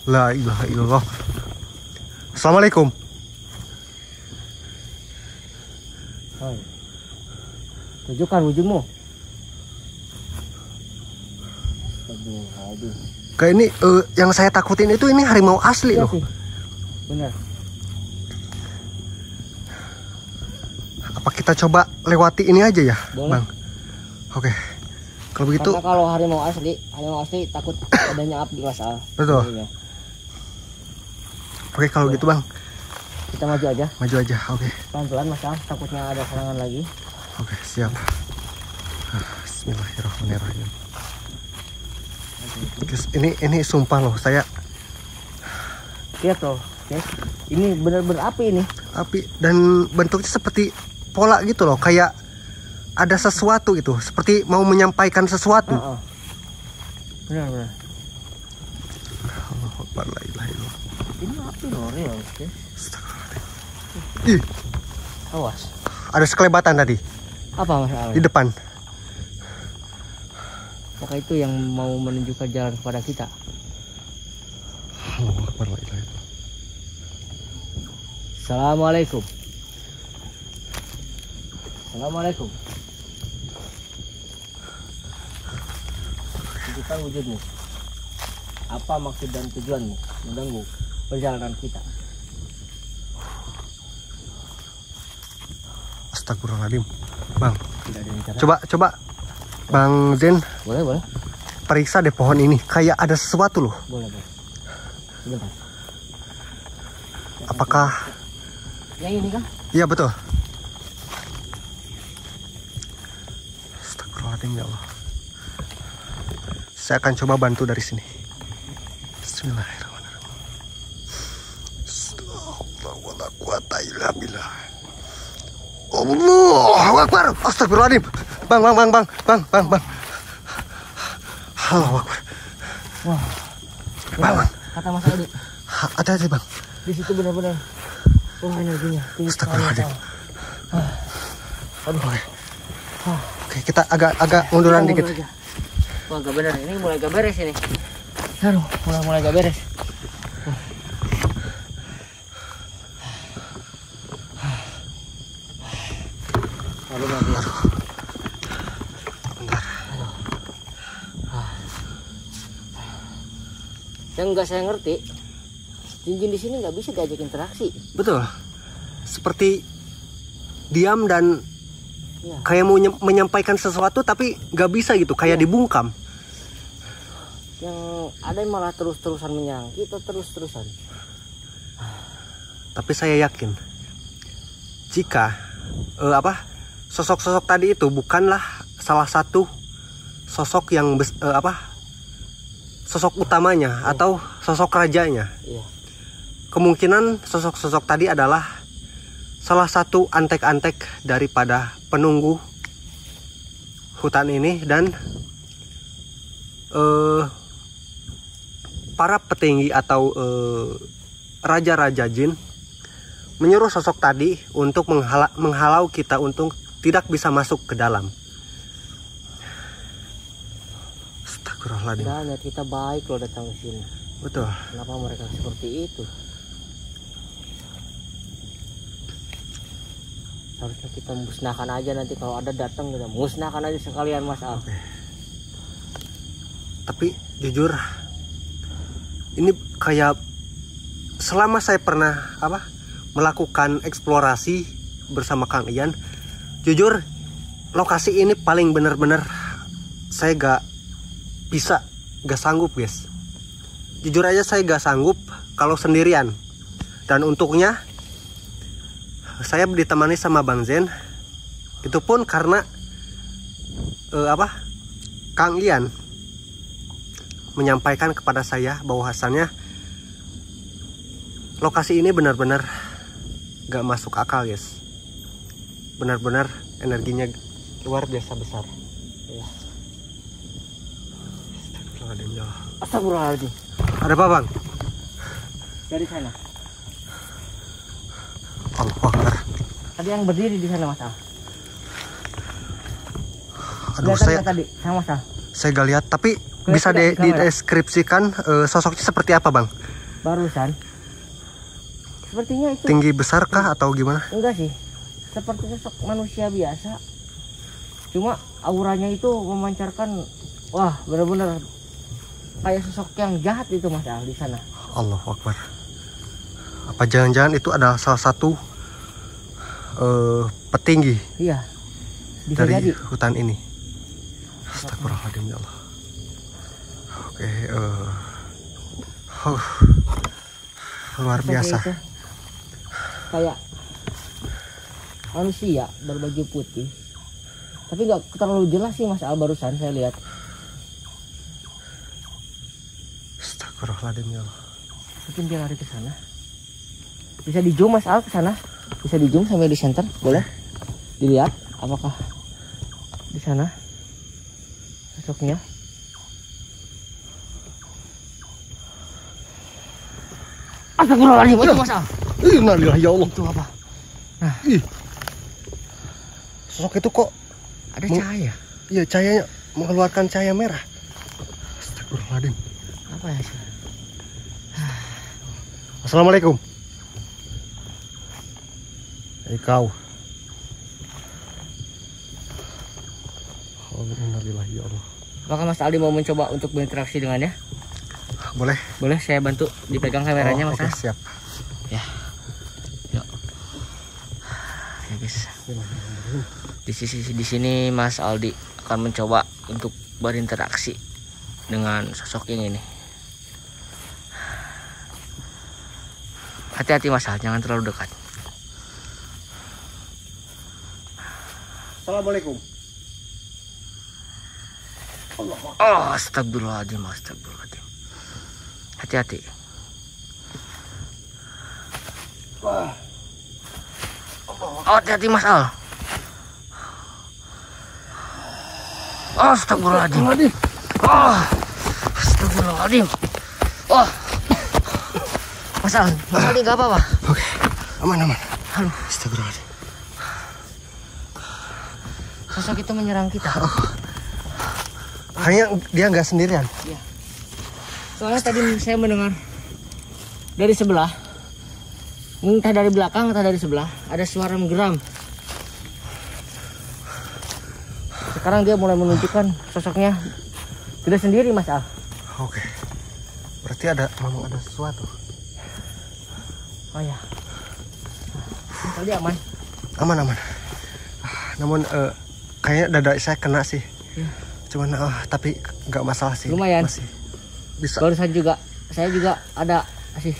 Speaker 1: La ilaha illallah. Assalamualaikum.
Speaker 2: Hai. Tunjukkan wujudmu. Aduh.
Speaker 1: Kayak ini yang saya takutin itu ini harimau asli
Speaker 2: Iya
Speaker 1: loh.
Speaker 2: sih. Benar.
Speaker 1: Apa kita coba lewati ini aja ya,
Speaker 2: Boleh.
Speaker 1: Bang? Oke. Kalau begitu,
Speaker 2: Karena kalau harimau asli takut adanya api Mas Al.
Speaker 1: betul.
Speaker 2: Iya.
Speaker 1: Oke, kalau gitu Bang,
Speaker 2: Kita maju aja.
Speaker 1: maju aja. Oke.
Speaker 2: Pelan-pelan Mas Al, takutnya ada serangan lagi.
Speaker 1: Oke, siap. Bismillahirrahmanirrahim. Guys, ini sumpah loh, saya
Speaker 2: Lihat tuh, guys. Ini benar-benar api ini.
Speaker 1: api dan bentuknya seperti pola gitu loh, kayak ada sesuatu gitu, seperti mau menyampaikan sesuatu.
Speaker 2: Benar.
Speaker 1: Allahu Akbar, la ilaha illallah.
Speaker 2: Ini api loh, real, guys.
Speaker 1: Astagfirullahaladzim. Ih,
Speaker 2: Awas.
Speaker 1: ada sekelebatan tadi
Speaker 2: Apa Mas Al?
Speaker 1: di depan.
Speaker 2: Apakah itu yang mau menunjukkan jalan kepada kita?
Speaker 1: Allahu Akbar, la ilaha illallah.
Speaker 2: Assalamualaikum. Assalamualaikum. Tunjukkan wujudmu. Apa maksud dan tujuanmu mengganggu perjalanan kita?
Speaker 1: Astagfirullahaladzim. Bang,
Speaker 2: Tidak ada yang cara.
Speaker 1: coba Bang Zen
Speaker 2: Boleh.
Speaker 1: periksa deh pohon ini, kayak ada sesuatu loh.
Speaker 2: Boleh. Sebentar.
Speaker 1: Apakah
Speaker 2: Yang ini kah?
Speaker 1: iya betul? Astagfirullahaladzim ya Allah. Saya akan coba bantu dari sini. Bismillahirrahmanirrahim. Allahu Akbar. Astagfirullahaladzim. Bang. Allahu Akbar.
Speaker 2: Wah.
Speaker 1: Bang.
Speaker 2: Kata Mas Aldi.
Speaker 1: Hati-hati bang.
Speaker 2: Di situ benar-benar. Energinya tinggi sekali.
Speaker 1: Astagfirullahaladzim.
Speaker 2: Aduh.
Speaker 1: Oke, kita agak munduran dikit.
Speaker 2: Wah, gak bener. Ini mulai gak beres ini. Aduh, mulai gak beres. Aduh, bentar. Yang nggak saya ngerti, jin di sini nggak bisa diajak interaksi.
Speaker 1: Betul. Seperti diam dan
Speaker 2: Ya.
Speaker 1: kayak mau menyampaikan sesuatu tapi nggak bisa gitu, kayak dibungkam.
Speaker 2: Yang ada yang malah terus-terusan menyerang kita terus-terusan.
Speaker 1: Tapi saya yakin jika sosok-sosok tadi itu bukanlah salah satu sosok yang sosok utamanya atau sosok rajanya.
Speaker 2: Iya.
Speaker 1: Kemungkinan sosok-sosok tadi adalah salah satu antek-antek daripada penunggu hutan ini dan para petinggi atau raja-raja jin menyuruh sosok tadi untuk menghalau kita untuk tidak bisa masuk ke dalam. Astagfirullahaladzim.
Speaker 2: Nah, niat kita baik loh datang ke sini.
Speaker 1: Betul.
Speaker 2: Kenapa mereka seperti itu? Harusnya kita musnahkan aja, nanti kalau ada datang kita musnahkan aja sekalian Mas Al.
Speaker 1: Oke. Tapi jujur ini kayak selama saya pernah melakukan eksplorasi bersama Kang Ian, jujur lokasi ini paling bener-bener saya gak sanggup guys. Jujur aja saya gak sanggup kalau sendirian. Dan untuknya saya ditemani sama Bang Zen. Itu pun karena Kang Ian menyampaikan kepada saya bahwasannya lokasi ini benar-benar gak masuk akal guys. Benar-benar energinya luar biasa besar.
Speaker 2: Ya.
Speaker 1: Astagfirullahaladzim. Ada apa bang?
Speaker 2: Dari sana.
Speaker 1: Allahu Akbar.
Speaker 2: Tadi yang berdiri di sana Mas Al.
Speaker 1: Aduh,
Speaker 2: saya tadi sama Mas Al.
Speaker 1: Saya gak lihat, tapi bisa dideskripsikan sosoknya seperti apa bang?
Speaker 2: Barusan. Sepertinya itu.
Speaker 1: Tinggi besarkah atau gimana?
Speaker 2: Enggak sih. Seperti sosok manusia biasa. Cuma auranya itu memancarkan, wah benar-benar kayak sosok yang jahat itu Mas Al di sana.
Speaker 1: Allahu Akbar. Apa jangan-jangan itu adalah salah satu petinggi
Speaker 2: Iya. Bisa
Speaker 1: dari
Speaker 2: jadi.
Speaker 1: hutan ini. Astagfirullahaladzim ya Allah. Oke, luar
Speaker 2: Seperti
Speaker 1: biasa.
Speaker 2: itu. Kayak manusia berbaju putih. Tapi nggak terlalu jelas sih Mas Al, barusan saya lihat.
Speaker 1: Astagfirullahaladzim ya Allah.
Speaker 2: Mungkin dia lari ke sana. Bisa di zoom Mas Al ke sana. Bisa di zoom sampai di center, boleh? Dilihat apakah di sana sosoknya. Astagfirullahaladzim, itu Mas Al.
Speaker 1: Innalillahi ya Allah.
Speaker 2: Itu apa? Nah,
Speaker 1: sosok itu kok
Speaker 2: ada cahaya.
Speaker 1: Iya, cahayanya mengeluarkan cahaya merah. Astagfirullahaladzim.
Speaker 2: Apa ya sih?
Speaker 1: Assalamualaikum. Kau. Innalillahi ya Allah.
Speaker 2: Apakah Mas Aldi mau mencoba untuk berinteraksi dengannya?
Speaker 1: Boleh.
Speaker 2: Boleh, saya bantu dipegang kameranya Mas.
Speaker 1: Oke, siap.
Speaker 2: Ya. Yuk. Ya guys. Di sini Mas Aldi akan mencoba untuk berinteraksi dengan sosok yang ini. Hati-hati Mas Al, jangan terlalu dekat.
Speaker 1: Assalamualaikum.
Speaker 2: Oh, astagfirullahaladzim, astagfirullahaladzim. Hati-hati. Oh, hati-hati Mas Al. Astagfirullahaladzim. Oh, astagfirullahaladzim. Oh, Mas Al ini nggak apa-apa.
Speaker 1: Oke, aman.
Speaker 2: Aduh,
Speaker 1: Astagfirullahaladzim.
Speaker 2: sosok itu menyerang kita.
Speaker 1: Hanya dia nggak sendirian.
Speaker 2: Iya. Soalnya tadi saya mendengar dari sebelah, entah dari belakang, entah dari sebelah, ada suara menggeram. Sekarang dia mulai menunjukkan sosoknya tidak sendiri, Mas Al.
Speaker 1: Oke. Berarti memang ada sesuatu.
Speaker 2: Oh ya. Tadi aman.
Speaker 1: Aman. Namun kayaknya dada saya kena sih.
Speaker 2: Ya.
Speaker 1: Cuman tapi nggak masalah sih.
Speaker 2: Lumayan.
Speaker 1: Masih bisa.
Speaker 2: Barusan juga saya juga ada sih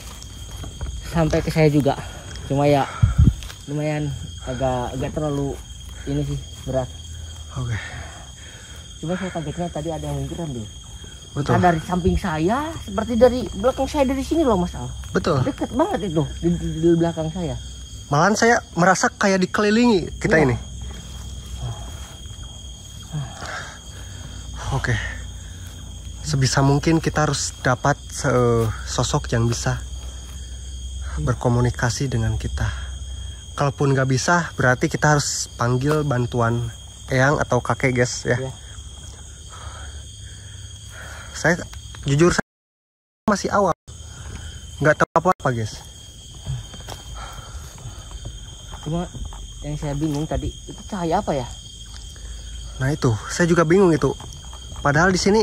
Speaker 2: sampai ke saya juga. Cuma ya lumayan agak terlalu ini sih berat.
Speaker 1: Oke.
Speaker 2: Cuma saya kagetnya tadi ada yang menggeram deh.
Speaker 1: Betul.
Speaker 2: Nah, dari samping saya seperti dari belakang saya dari sini loh Mas Al.
Speaker 1: Betul.
Speaker 2: Dekat banget itu di belakang saya.
Speaker 1: Malahan saya merasa kayak dikelilingi kita
Speaker 2: Iya.
Speaker 1: ini. Oke. Sebisa mungkin kita harus dapat sosok yang bisa berkomunikasi dengan kita. Kalaupun nggak bisa, berarti kita harus panggil bantuan eyang atau kakek, guys ya.
Speaker 2: Iya.
Speaker 1: Saya jujur saya masih awam, nggak tahu apa-apa, guys.
Speaker 2: Cuma yang saya bingung tadi itu cahaya apa ya?
Speaker 1: Nah itu, saya juga bingung itu. Padahal di sini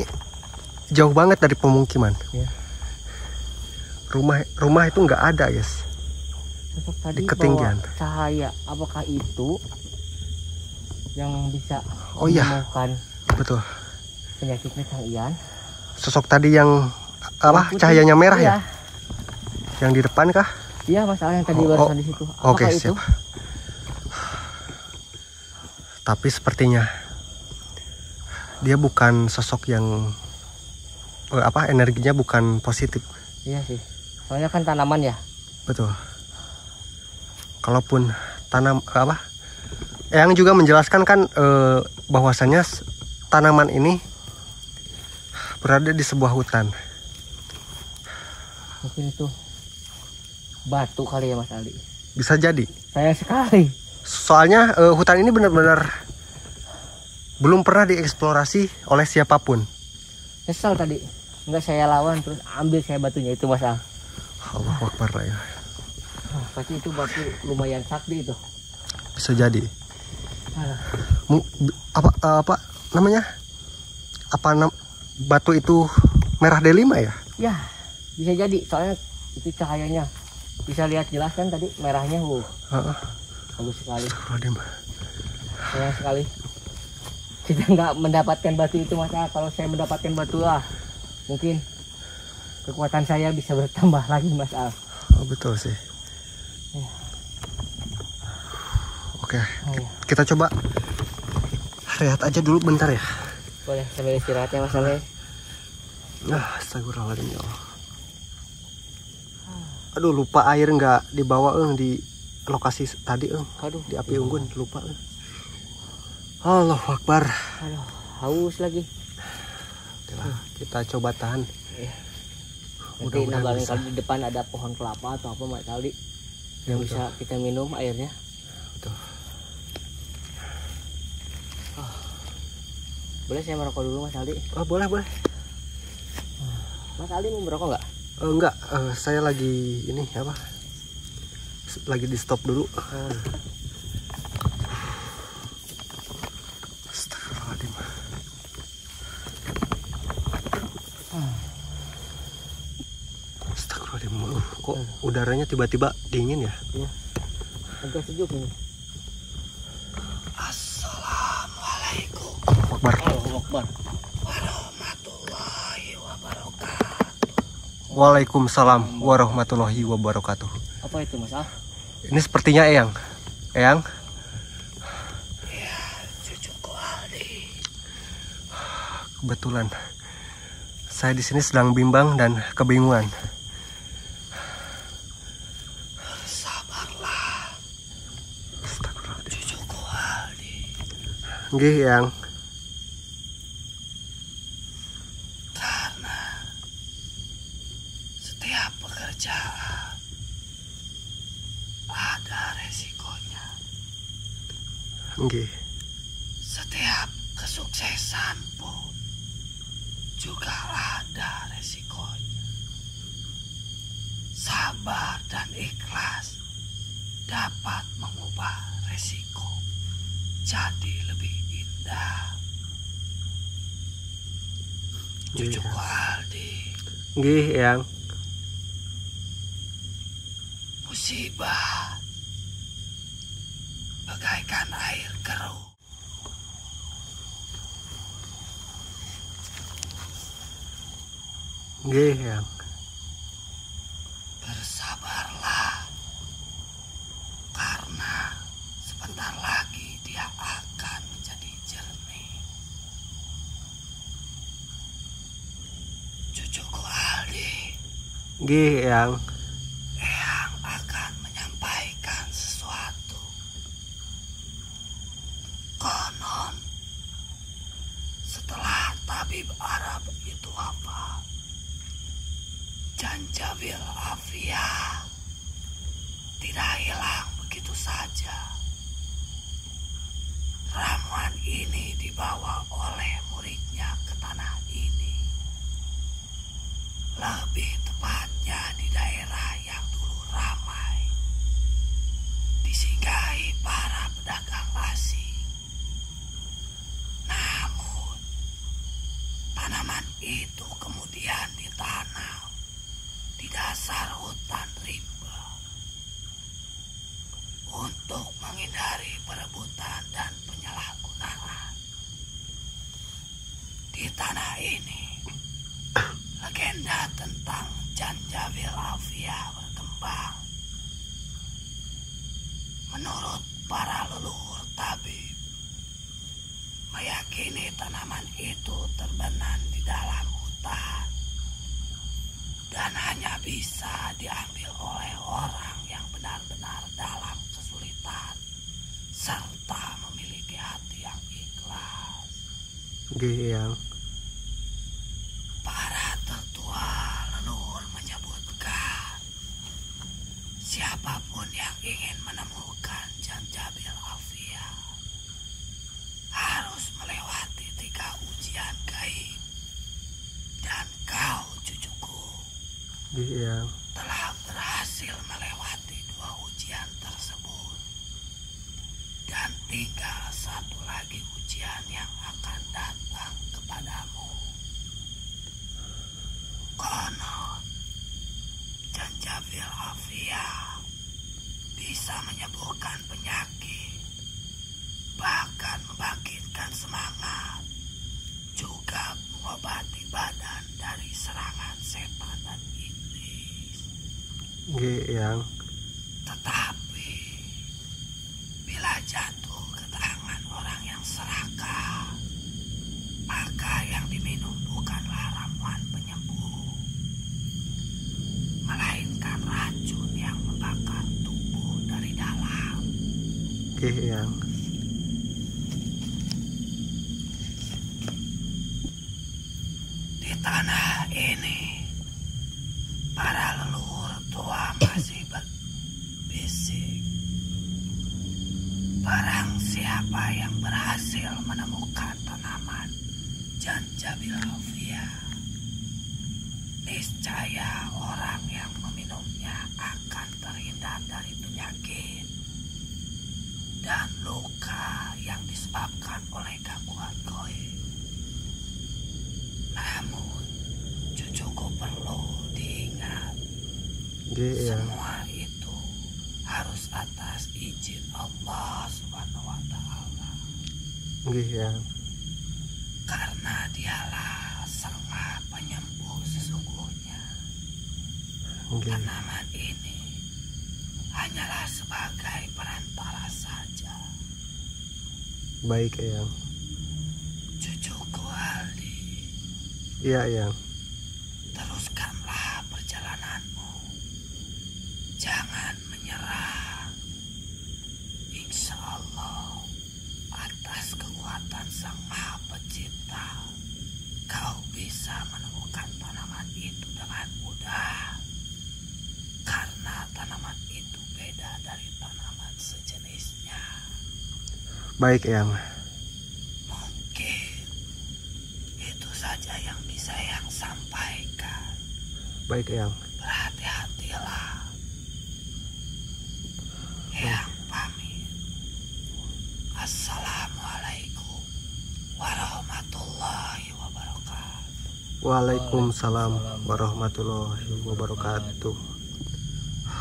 Speaker 1: jauh banget dari pemukiman.
Speaker 2: Iya.
Speaker 1: Rumah itu nggak ada, guys.
Speaker 2: Sosok tadi
Speaker 1: Di ketinggian.
Speaker 2: bawa cahaya, apakah itu yang bisa
Speaker 1: Oh iya.
Speaker 2: menyembuhkan
Speaker 1: Betul.
Speaker 2: penyakitnya Kang Ian?
Speaker 1: Sosok tadi yang apa?
Speaker 2: Putih.
Speaker 1: Cahayanya merah
Speaker 2: Iya.
Speaker 1: ya? Yang di depan kah?
Speaker 2: Iya, masalah yang tadi
Speaker 1: Oh,
Speaker 2: barusan di situ. Apakah
Speaker 1: Oke,
Speaker 2: itu?
Speaker 1: siap. Tapi sepertinya dia bukan sosok yang energinya bukan positif.
Speaker 2: Iya sih. Soalnya kan tanaman ya.
Speaker 1: Betul. Kalaupun yang juga menjelaskan kan bahwasanya tanaman ini berada di sebuah hutan.
Speaker 2: Mungkin itu batu kali ya Mas Ali.
Speaker 1: Bisa jadi.
Speaker 2: Sayang sekali.
Speaker 1: Soalnya hutan ini benar-benar belum pernah dieksplorasi oleh siapapun.
Speaker 2: Kesal tadi. Enggak saya lawan terus ambil saya batunya itu Mas Al.
Speaker 1: Allahu Akbar lah ya.
Speaker 2: Pasti itu batu lumayan sakti itu.
Speaker 1: Bisa jadi.
Speaker 2: Alah.
Speaker 1: Apa namanya? Batu itu merah D5 ya?
Speaker 2: Ya, bisa jadi. Soalnya itu cahayanya bisa lihat jelas kan tadi merahnya. Bagus sekali. Sayang sekali. Kita nggak mendapatkan batu itu Mas Al. Kalau saya mendapatkan batu mungkin kekuatan saya bisa bertambah lagi Mas Al.
Speaker 1: Oh, betul sih.
Speaker 2: Ya.
Speaker 1: Oke,
Speaker 2: ya.
Speaker 1: kita coba rehat aja dulu bentar ya.
Speaker 2: Boleh sambil istirahat ya Mas Al.
Speaker 1: Astagfirullahaladzim ya Allah. Aduh, lupa air nggak dibawa di lokasi tadi
Speaker 2: Aduh,
Speaker 1: di api unggun, lupa. Allahu Akbar.
Speaker 2: Aduh, haus lagi.
Speaker 1: Oke, kita coba tahan.
Speaker 2: Ya. Nanti
Speaker 1: Mudah-mudahan
Speaker 2: barangkali
Speaker 1: bisa.
Speaker 2: di depan ada pohon kelapa atau apa Mas Aldi yang
Speaker 1: Ya,
Speaker 2: bisa kita minum airnya.
Speaker 1: Betul.
Speaker 2: Boleh saya merokok dulu Mas Aldi?
Speaker 1: Oh, boleh.
Speaker 2: Mas Aldi mau merokok nggak?
Speaker 1: Enggak, saya lagi ini apa? Lagi di stop dulu. Astagfirullahaladzim. Astagfirullahaladzim. Kok udaranya tiba-tiba dingin ya?
Speaker 2: Iya. Agak sejuk ini.
Speaker 1: Assalamualaikum. Allahu Akbar.
Speaker 2: Allahu Akbar.
Speaker 1: Waalaikumsalam warahmatullahi wabarakatuh.
Speaker 2: Apa itu Mas Al?
Speaker 1: Ini sepertinya Eyang. Eyang.
Speaker 2: Ya, cucuku Aldi.
Speaker 1: Kebetulan Saya di sini sedang bimbang dan kebingungan.
Speaker 2: Sabarlah, cucuku Aldi.
Speaker 1: Nggih, Yang.
Speaker 2: Karena setiap pekerjaan ada resikonya.
Speaker 1: Nggih.
Speaker 2: Setiap kesuksesan pun juga ada resikonya. Sabar dan ikhlas dapat mengubah resiko jadi lebih indah. Cucuku Aldi,
Speaker 1: Nggih, Yang.
Speaker 2: musibah bagaikan air keruh.
Speaker 1: Nggih, Yang.
Speaker 2: Bersabarlah, karena sebentar lagi dia akan menjadi jernih. Cucuku Aldi,
Speaker 1: Nggih, Yang.
Speaker 2: Eyang akan menyampaikan sesuatu. Konon, setelah tabib Arab itu wafat, Janjabil Afia tidak hilang begitu saja. Ramuan ini dibawa oleh muridnya ke tanah ini. Lebih tepatnya di daerah yang dulu ramai disinggahi para pedagang asing. Namun, tanaman itu kemudian ditanam di dasar hutan rimba untuk menghindari perebutan dan penyalahgunaan. Di tanah ini, legenda tentang Janjabil Afia berkembang. Menurut para leluhur tabib, meyakini tanaman itu terbenam di dalam hutan dan hanya bisa diambil oleh orang yang benar-benar dalam kesulitan serta memiliki hati yang ikhlas.
Speaker 1: Nggih, Yang.
Speaker 2: Para tetua leluhur menyebutkan siapapun yang ingin menemukan Janjabil Afia harus melewati 3 ujian gaib. Dan kau, cucuku,
Speaker 1: Nggih, Yang.
Speaker 2: telah berhasil melewati 2 ujian tersebut. Dan tinggal 1 lagi ujian yang akan datang kepadamu. Konon, Janjabil Afia bisa menyembuhkan penyakit, bahkan membangkitkan semangat, juga mengobati badan dari serangan setan dan iblis.
Speaker 1: Nggih, Yang.
Speaker 2: Tetapi bila jatuh ke tangan orang yang serakah, maka yang diminum bukanlah ramuan penyembuh, melainkan racun yang membakar tubuh dari dalam.
Speaker 1: Nggih, Yang.
Speaker 2: Di tanah ini, para leluhur tua masih berbisik. Barang siapa yang berhasil menemukan tanaman Janjabil Afia, niscaya orang yang meminumnya akan terhindar dari penyakit dan luka yang disebabkan oleh gangguan goib. Namun, cucuku perlu diingat,
Speaker 1: Nggih, Yang.
Speaker 2: semua itu harus atas izin Allah Subhanahu wa Ta'ala.
Speaker 1: Nggih, Yang.
Speaker 2: Karena dialah sang Maha Penyembuh sesungguhnya.
Speaker 1: Nggih.
Speaker 2: Tanaman ini hanyalah sebagai perantara saja.
Speaker 1: Baik, Yang.
Speaker 2: Cucuku Aldi,
Speaker 1: Iya, Yang. Baik, Eyang.
Speaker 3: Oke, itu saja yang bisa yang sampaikan.
Speaker 1: Baik, Eyang.
Speaker 3: Berhati-hatilah. Yang pamit. Assalamualaikum warahmatullahi wabarakatuh.
Speaker 1: Waalaikumsalam warahmatullahi wabarakatuh.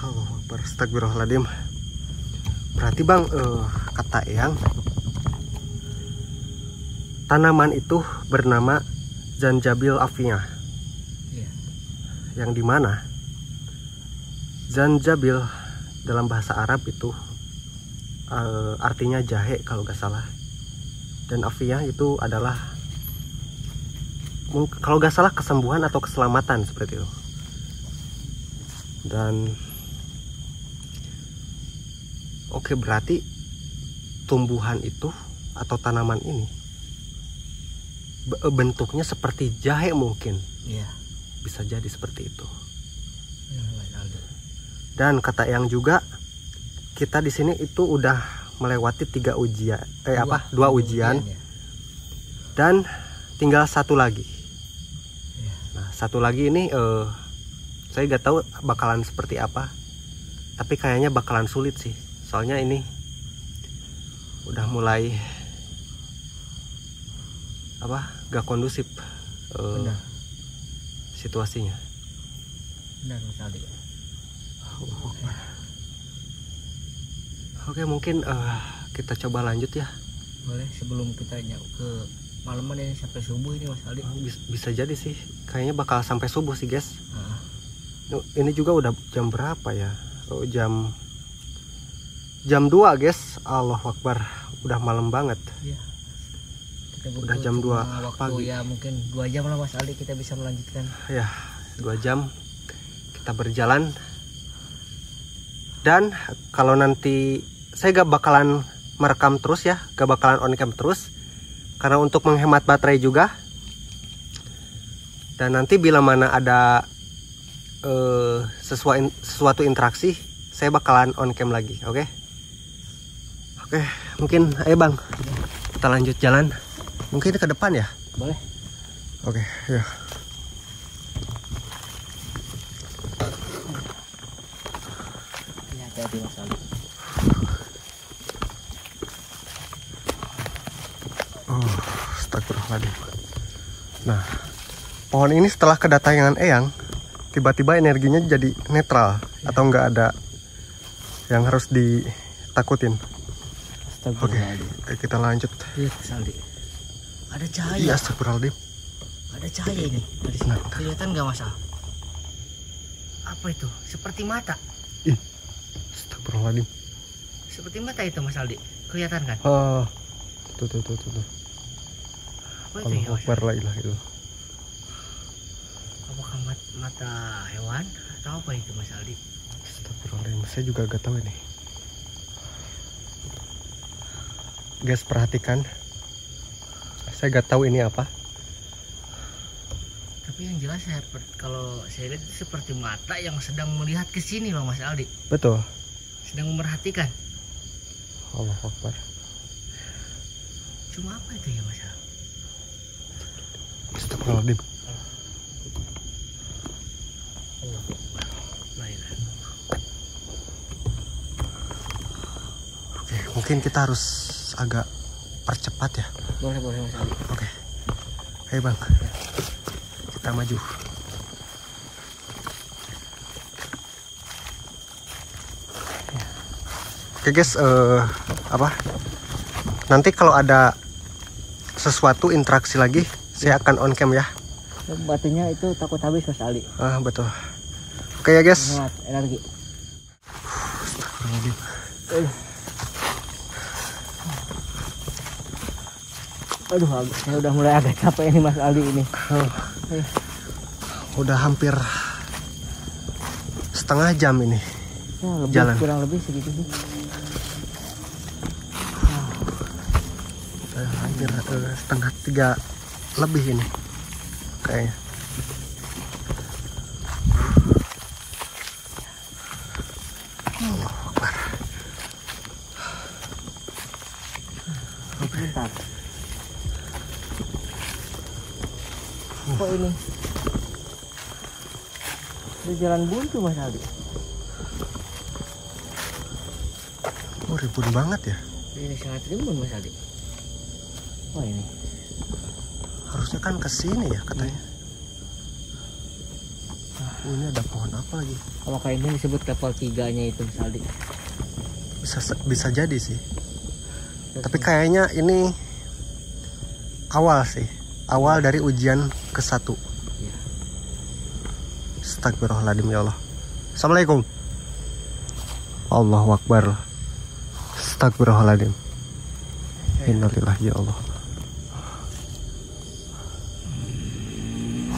Speaker 1: Allahu Akbar. Astagfirullahaladzim. Berarti Bang, kata Eyang, tanaman itu bernama Zanjabil Afiyah.
Speaker 2: Iya.
Speaker 1: Yang dimana Zanjabil dalam bahasa Arab itu artinya jahe kalau nggak salah. Dan Afiyah itu adalah kalau nggak salah kesembuhan atau keselamatan seperti itu. Dan oke, berarti tumbuhan itu atau tanaman ini bentuknya seperti jahe mungkin.
Speaker 2: Iya.
Speaker 1: Bisa jadi seperti itu.
Speaker 2: Ya, Mas Aldi.
Speaker 1: Dan kata yang juga kita di sini itu udah melewati 3 ujian, dua ujian
Speaker 2: ya.
Speaker 1: dan tinggal 1 lagi.
Speaker 2: Ya.
Speaker 1: Nah, 1 lagi ini saya nggak tahu bakalan seperti apa, tapi kayaknya bakalan sulit sih. Soalnya ini udah mulai gak kondusif
Speaker 2: Benar.
Speaker 1: situasinya.
Speaker 2: Benar, Mas Aldi.
Speaker 1: Oke, mungkin kita coba lanjut ya.
Speaker 2: Boleh, sebelum kita ke malaman ini sampai subuh ini Mas Aldi.
Speaker 1: Bisa jadi sih, kayaknya bakal sampai subuh sih guys.
Speaker 2: Nah,
Speaker 1: Ini juga udah jam berapa ya? Jam 2 guys. Allahu Akbar, udah malam banget.
Speaker 2: iya. Kita
Speaker 1: Udah
Speaker 2: butuh
Speaker 1: jam 2
Speaker 2: cuma waktu
Speaker 1: pagi.
Speaker 2: ya mungkin 2 jam lah Mas Aldi, kita bisa melanjutkan.
Speaker 1: Ya, 2 jam kita berjalan. Dan kalau nanti saya gak bakalan merekam terus ya, gak bakalan on cam terus, karena untuk menghemat baterai juga. Dan nanti bila mana ada sesuatu interaksi, saya bakalan on cam lagi. Oke? Oke, mungkin ayo Bang, kita lanjut jalan. Mungkin ke depan ya.
Speaker 2: Boleh.
Speaker 1: Oke, ya.
Speaker 2: Ya, hati-hati Mas Aldi.
Speaker 1: Astagfirullahaladzim. Nah, pohon ini setelah kedatangan Eyang, tiba-tiba energinya jadi netral atau nggak ada yang harus ditakutin. Oke, kita lanjut.
Speaker 2: Iya, Mas Aldi. Ada cahaya.
Speaker 1: Iya, astagfirullahaladzim.
Speaker 2: Ada cahaya ini dari sini. Kelihatan nggak Mas Al? Apa itu? Seperti mata.
Speaker 1: Astagfirullahaladzim.
Speaker 2: Seperti mata itu Mas Aldi. Kelihatan kan?
Speaker 1: Oh, tuh.
Speaker 2: Apa itu ya
Speaker 1: Allahu
Speaker 2: Mas?
Speaker 1: Akbar, la ilaha illallah.
Speaker 2: Apakah mata hewan atau apa itu Mas Aldi?
Speaker 1: Astagfirullahaladzim, saya juga gak tahu ini. Guys, perhatikan. Saya gak tahu ini apa.
Speaker 2: Tapi yang jelas kalau saya lihat itu seperti mata yang sedang melihat ke sini loh Mas Aldi.
Speaker 1: Betul.
Speaker 2: Sedang memerhatikan.
Speaker 1: Allahu Akbar.
Speaker 2: Cuma apa itu ya Mas Al?
Speaker 1: Astagfirullahaladzim. Oke, mungkin kita harus agak percepat ya.
Speaker 2: Boleh Mas Aldi.
Speaker 1: Oke. Hei Bang, kita maju. Oke guys, nanti kalau ada sesuatu interaksi lagi, saya akan on cam ya.
Speaker 2: Batunya itu takut habis Mas Aldi.
Speaker 1: Betul. Oke ya guys.
Speaker 2: Semangat, energi. Aduh, saya udah mulai agak capek ini Mas Aldi ini.
Speaker 1: Udah hampir setengah jam ini.
Speaker 2: Ya, lebih,
Speaker 1: jalan.
Speaker 2: Kurang lebih segitu sih.
Speaker 1: Hampir setengah 3 lebih ini kayaknya. Allahu Akbar.
Speaker 2: Kok ini? Ini jalan buntu Mas Aldi.
Speaker 1: Oh, rimbun banget ya.
Speaker 2: Ini sangat rimbun Mas Aldi. Oh ini.
Speaker 1: Harusnya kan ke sini ya katanya. Oh, ini ada pohon apa lagi?
Speaker 2: Apakah ini disebut level 3-nya itu Mas Aldi?
Speaker 1: Bisa jadi sih. Tapi kayaknya ini awal sih. Awal dari ujian ke-1.
Speaker 2: Ya.
Speaker 1: Astagfirullahaladzim ya Allah. Assalamualaikum. Allahu Akbar. Astagfirullahaladzim. Innalillahi ya Allah.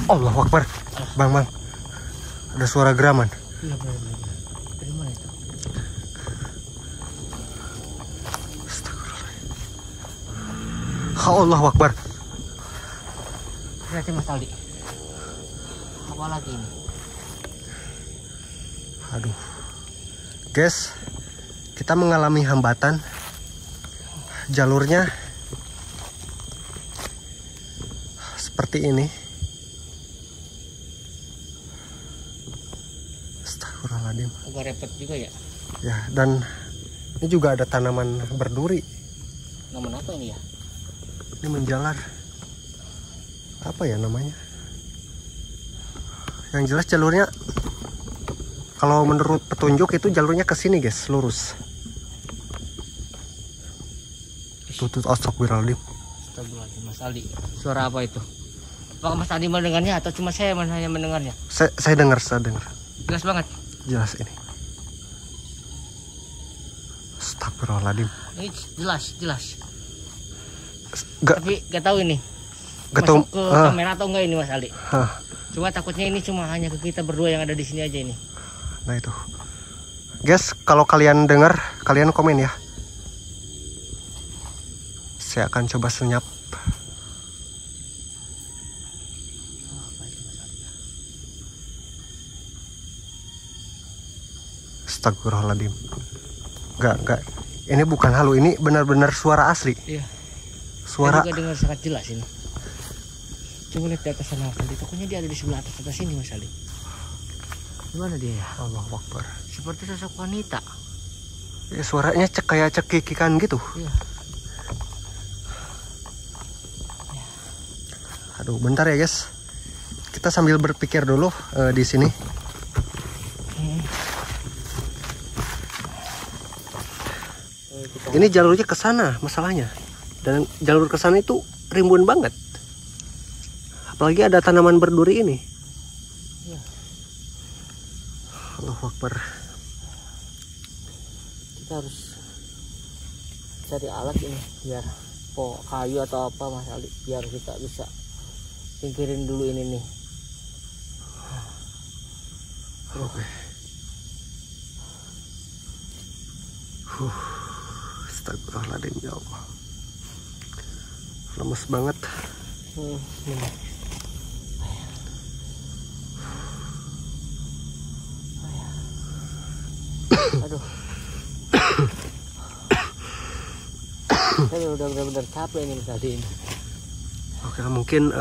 Speaker 1: Allahu Akbar. Bang. Ada suara geraman.
Speaker 2: Iya benar. Dari mana itu?
Speaker 1: Astagfirullahaladzim. Allahu Akbar.
Speaker 2: Berarti Mas Aldi. Apa lagi ini?
Speaker 1: Aduh. Guys, kita mengalami hambatan. Jalurnya seperti ini. Astagfirullahaladzim.
Speaker 2: Agak repot juga ya.
Speaker 1: Ya, dan ini juga ada tanaman berduri.
Speaker 2: Namun apa ini ya?
Speaker 1: Ini menjalar. Apa ya namanya? Yang jelas jalurnya, kalau menurut petunjuk itu jalurnya ke sini guys, lurus. Tutut astagfirullahaladzim.
Speaker 2: Astagfirullahaladzim Mas Aldi. Suara apa itu? Apakah Mas Aldi mendengarnya atau cuma saya hanya mendengarnya?
Speaker 1: Saya dengar.
Speaker 2: Jelas banget.
Speaker 1: Jelas ini. Astagfirullahaladzim.
Speaker 2: Ini jelas.
Speaker 1: Gak,
Speaker 2: Tapi gak tahu ini.
Speaker 1: gak tahu.
Speaker 2: Masuk ke kamera atau enggak ini Mas Aldi? Cuma takutnya ini cuma hanya ke kita berdua yang ada di sini aja ini.
Speaker 1: Nah itu. Guys, kalau kalian dengar, kalian komen ya. Saya akan coba senyap. Astagfirullahaladzim. Enggak. Ini bukan halu, ini benar-benar suara asli.
Speaker 2: Iya.
Speaker 1: Suara.
Speaker 2: Saya juga dengar sangat jelas ini. Coba lihat di atas sana Mas Aldi. Pokoknya dia ada di sebelah atas sini Mas Aldi. Di mana dia ya?
Speaker 1: Allahu Akbar.
Speaker 2: Seperti sosok wanita.
Speaker 1: Ya, suaranya kayak cekikikan gitu.
Speaker 2: Iya.
Speaker 1: Aduh, bentar ya guys. Kita sambil berpikir dulu di sini. Ini jalurnya ke sana masalahnya. Dan jalur ke sana itu rimbun banget. Apalagi ada tanaman berduri ini.
Speaker 2: Iya.
Speaker 1: Allahu Akbar.
Speaker 2: Kita harus cari alat ini biar kayu atau apa Mas Aldi, biar kita bisa singkirin dulu ini nih.
Speaker 1: Oke. Astagfirullahaladzim ya Allah. Lemes banget.
Speaker 2: Ini. Aduh. Saya udah benar-benar capek ini Mas Aldi ini.
Speaker 1: Oke, mungkin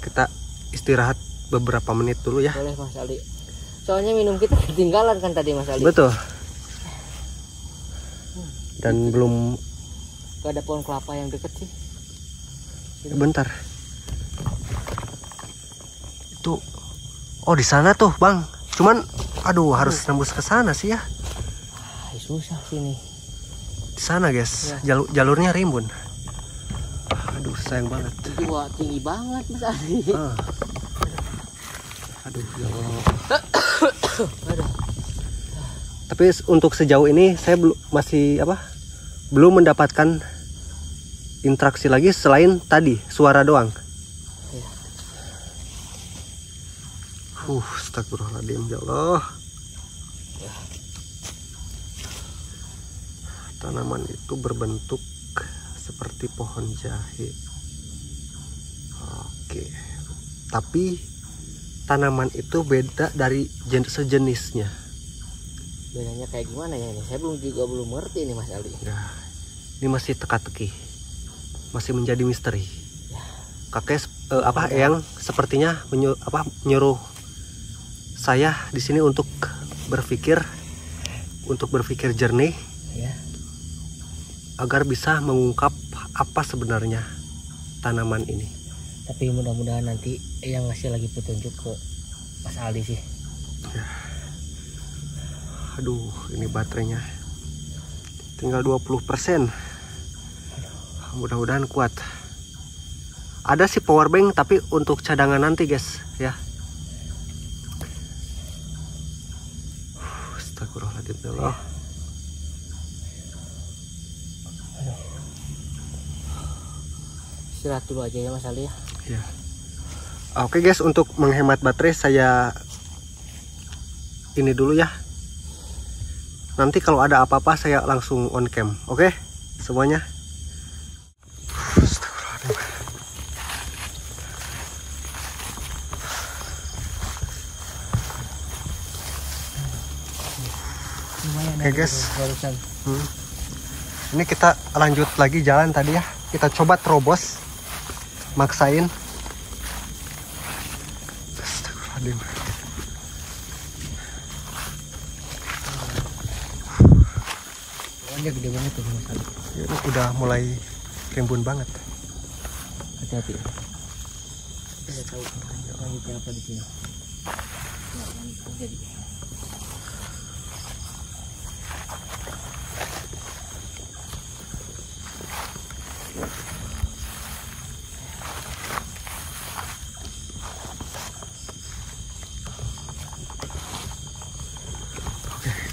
Speaker 1: kita istirahat beberapa menit dulu ya.
Speaker 2: Boleh Mas Aldi. Soalnya minum kita ketinggalan kan tadi Mas Aldi.
Speaker 1: Betul. Dan belum.
Speaker 2: Gak ada pohon kelapa yang deket sih.
Speaker 1: Bentar. Itu. Oh, di sana tuh, Bang. Cuman aduh, harus nembus ke sana sih ya.
Speaker 2: Susah sini.
Speaker 1: Di sana, guys.
Speaker 2: Ya.
Speaker 1: Jalurnya rimbun. Aduh, sayang banget.
Speaker 2: Itu wah, tinggi banget Mas Aldi.
Speaker 1: Aduh, ya Allah.
Speaker 2: Aduh.
Speaker 1: Tapi untuk sejauh ini saya belum mendapatkan interaksi lagi selain tadi suara doang.
Speaker 2: Ya.
Speaker 1: Astagfirullahaladzim ya Allah.
Speaker 2: Ya.
Speaker 1: Tanaman itu berbentuk seperti pohon jahe. Oke. Tapi tanaman itu beda dari sejenisnya.
Speaker 2: Bedanya kayak gimana ya ini? Saya belum ngerti ini Mas Aldi.
Speaker 1: Nah, ini masih teka-teki. Masih menjadi misteri.
Speaker 2: Ya.
Speaker 1: kakek yang sepertinya menyuruh saya di sini untuk berpikir jernih
Speaker 2: Ya.
Speaker 1: agar bisa mengungkap apa sebenarnya tanaman ini.
Speaker 2: Tapi mudah-mudahan nanti yang ngasih lagi petunjuk ke Mas Aldi sih.
Speaker 1: Aduh, ini baterainya tinggal 20%. Mudah-mudahan kuat. Ada sih power bank tapi untuk cadangan nanti guys ya. Astagfirullahaladzim ya Allah.
Speaker 2: Istirahat dulu aja ya Mas Aldi ya.
Speaker 1: Ya. Oke guys, untuk menghemat baterai saya ini dulu ya. Nanti kalau ada apa-apa saya langsung on cam. Oke semuanya. Oke guys,
Speaker 2: Barusan.
Speaker 1: ini kita lanjut lagi jalan tadi ya. Kita coba terobos, maksain. Astagfirullahaladzim.
Speaker 2: Pohonnya gede banget tuh Mas Aldi.
Speaker 1: Ya, udah mulai rimbun banget.
Speaker 2: Hati-hati. Kita tahu lanjutnya apa di sini. Jadi.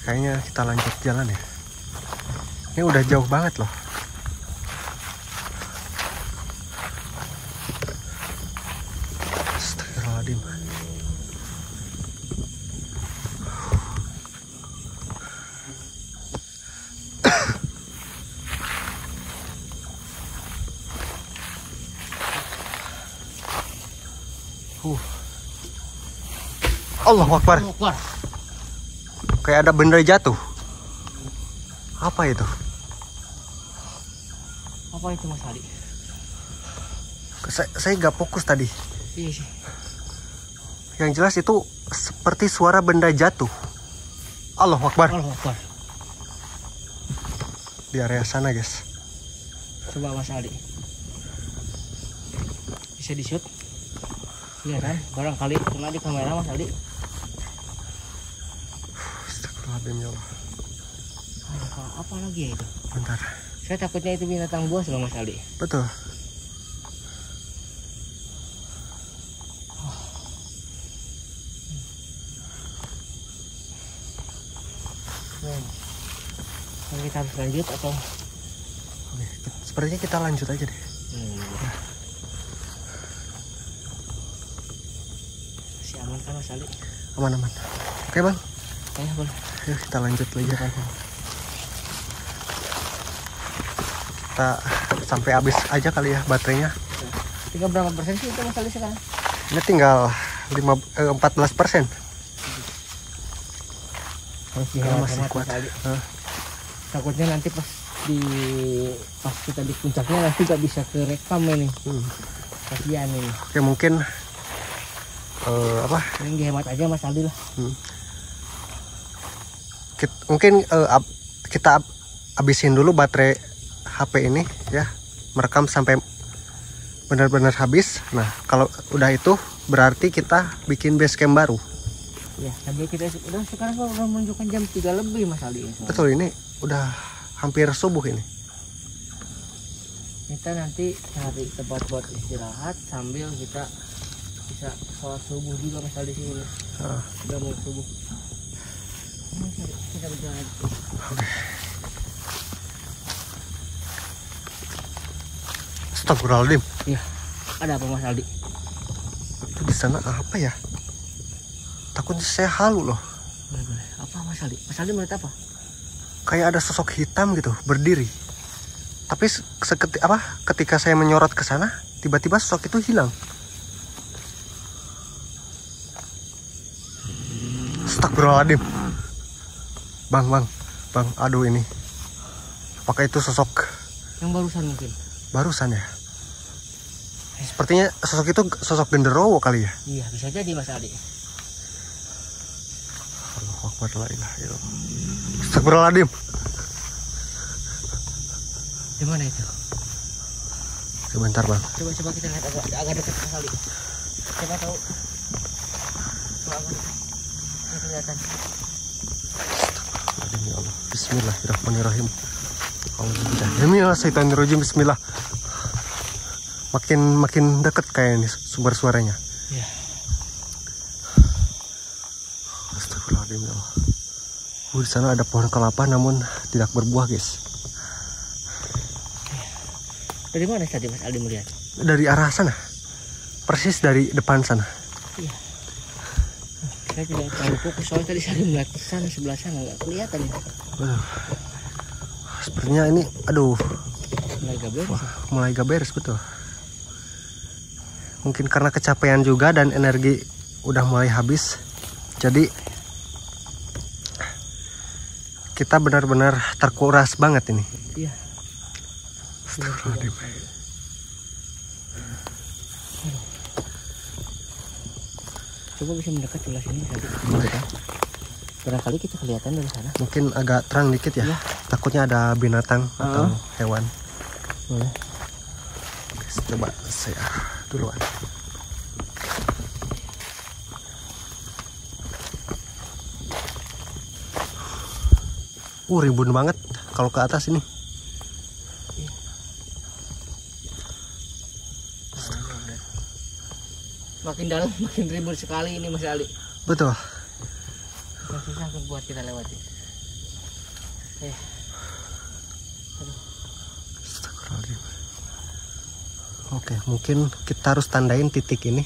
Speaker 1: Kayaknya kita lanjut jalan ya. Ini udah jauh banget loh. Astagfirullahaladzim. Allahu Akbar.
Speaker 2: Keluar.
Speaker 1: Kayak ada benda jatuh. Apa itu?
Speaker 2: Apa itu Mas Aldi?
Speaker 1: Saya nggak fokus tadi.
Speaker 2: Iya sih.
Speaker 1: Yang jelas itu seperti suara benda jatuh. Allahu Akbar.
Speaker 2: Allahu Akbar.
Speaker 1: Di area sana guys.
Speaker 2: Coba Mas Aldi. Bisa di shoot? Iya kan? Barangkali kena di kamera Mas Aldi.
Speaker 1: Astagfirullahaladzim ya Allah.
Speaker 2: Apa lagi ya itu?
Speaker 1: Bentar.
Speaker 2: Saya takutnya itu binatang buas loh Mas Aldi.
Speaker 1: Betul.
Speaker 2: Kita harus lanjut atau?
Speaker 1: Oke, sepertinya kita lanjut aja deh.
Speaker 2: Masih aman kan Mas Aldi?
Speaker 1: Aman-aman. Oke bang.
Speaker 2: Ya boleh.
Speaker 1: Yuk kita lanjut lagi. Kita sampai habis aja kali ya baterainya.
Speaker 2: Tinggal berapa persen sih itu Mas Aldi sekarang?
Speaker 1: Ini tinggal 14%.
Speaker 2: Harus
Speaker 1: Kalau masih kuat.
Speaker 2: Takutnya nanti pas kita di puncaknya nanti gak bisa kerekam ini. Kasihan ini.
Speaker 1: Oke mungkin
Speaker 2: Ini dihemat aja Mas Aldi lah.
Speaker 1: Mungkin kita habisin dulu baterai HP ini ya, merekam sampai benar-benar habis. Nah kalau udah itu berarti kita bikin base camp baru.
Speaker 2: Ya sambil kita udah sekarang udah menunjukkan jam 3 lebih Mas Aldi.
Speaker 1: Betul, ini udah hampir subuh ini.
Speaker 2: Kita nanti cari tempat buat istirahat sambil kita bisa sholat subuh juga Mas Aldi sini. Udah mau subuh. Kita berjalan.
Speaker 1: Oke. Astagfirullahaladzim.
Speaker 2: Iya. Ada apa Mas Aldi?
Speaker 1: Itu di sana apa ya? Takutnya saya halu loh.
Speaker 2: Boleh. Apa Mas Aldi? Mas Aldi melihat apa?
Speaker 1: Kayak ada sosok hitam gitu berdiri. Tapi ketika saya menyorot ke sana, tiba-tiba sosok itu hilang. Astagfirullahaladzim. Bang, aduh ini. Apakah itu sosok
Speaker 2: Yang barusan mungkin?
Speaker 1: barusan ya? Sepertinya sosok itu sosok genderowo kali ya.
Speaker 2: Iya, bisa jadi Mas Aldi.
Speaker 1: Allahu Akbar, la ilaha illallah. Astagfirullahaladzim.
Speaker 2: Di mana itu?
Speaker 1: Sebentar bang.
Speaker 2: Coba kita lihat agak dekat Mas Aldi. Coba tahu. Coba agak dekat. Ini kelihatan.
Speaker 1: Astagfirullahaladzim ya Allah. Bismillahirrahmanirrahim. Alhamdulillah. Bismillah. Makin dekat kayak ini sumber suaranya.
Speaker 2: Iya.
Speaker 1: Astagfirullahaladzim ya Allah. Di sana ada pohon kelapa namun tidak berbuah guys.
Speaker 2: Dari mana tadi Mas Aldi melihat?
Speaker 1: Dari arah sana. Persis dari depan sana.
Speaker 2: Iya. Saya tidak terlalu fokus soalnya tadi saya melihat ke sana sebelah sana nggak kelihatan ya.
Speaker 1: Aduh. Sepertinya ini, aduh,
Speaker 2: Mulai gak beres.
Speaker 1: wah, mulai gak beres betul. Mungkin karena kecapean juga dan energi udah mulai habis. Jadi kita benar-benar terkuras banget ini.
Speaker 2: Iya.
Speaker 1: Astagfirullahaladzim.
Speaker 2: Coba bisa mendekat sebelah sini tadi. Barangkali kita kelihatan dari sana.
Speaker 1: Mungkin agak terang dikit ya.
Speaker 2: Iya.
Speaker 1: Takutnya ada binatang atau hewan.
Speaker 2: Boleh.
Speaker 1: Oke, coba saya duluan. Rimbun banget kalau ke atas ini.
Speaker 2: Makin dalam makin ribut sekali ini Mas Ali.
Speaker 1: Betul.
Speaker 2: Susah buat kita lewati.
Speaker 1: Astagfirullahaladzim. Oke, mungkin kita harus tandain titik ini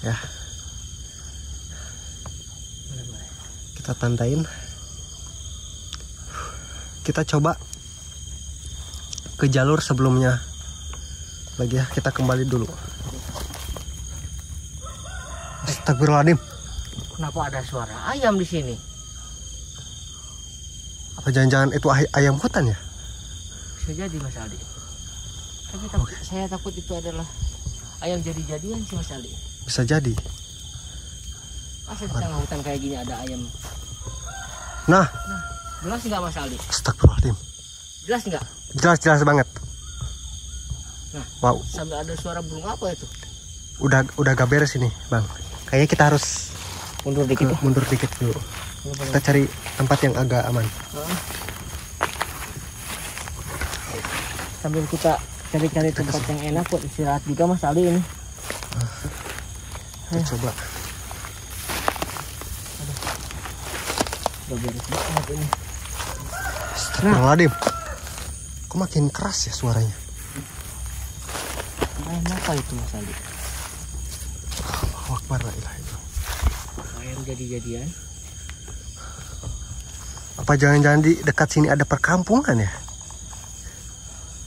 Speaker 1: ya. Kita tandain. Kita coba ke jalur sebelumnya lagi ya. Kita kembali dulu. Astagfirullahaladzim.
Speaker 2: Kenapa ada suara ayam di sini?
Speaker 1: Apa jangan-jangan itu ayam hutan ya?
Speaker 2: Bisa jadi Mas Aldi. Tapi saya takut itu adalah ayam jadi-jadian sih Mas Aldi.
Speaker 1: Bisa jadi.
Speaker 2: Masa di tengah hutan kayak gini ada ayam?
Speaker 1: Nah,
Speaker 2: Jelas nggak Mas Aldi?
Speaker 1: astagfirullahaladzim.
Speaker 2: Jelas nggak?
Speaker 1: Jelas banget.
Speaker 2: Nah,
Speaker 1: wow,
Speaker 2: sambil ada suara burung apa itu?
Speaker 1: udah gak beres ini, Bang. Kayaknya kita harus
Speaker 2: Mundur dikit.
Speaker 1: mundur dikit dulu. Kita cari tempat yang agak aman.
Speaker 2: Sambil kita cari-cari tempat yang enak buat istirahat juga Mas Aldi ini.
Speaker 1: Kita coba.
Speaker 2: Udah beres banget ini.
Speaker 1: Astagfirullahaladzim. Kok makin keras ya suaranya?
Speaker 2: Ayam apa itu Mas Aldi?
Speaker 1: Allahu Akbar, la ilaha illallah.
Speaker 2: Ayam jadi-jadian.
Speaker 1: Apa jangan-jangan di dekat sini ada perkampungan ya?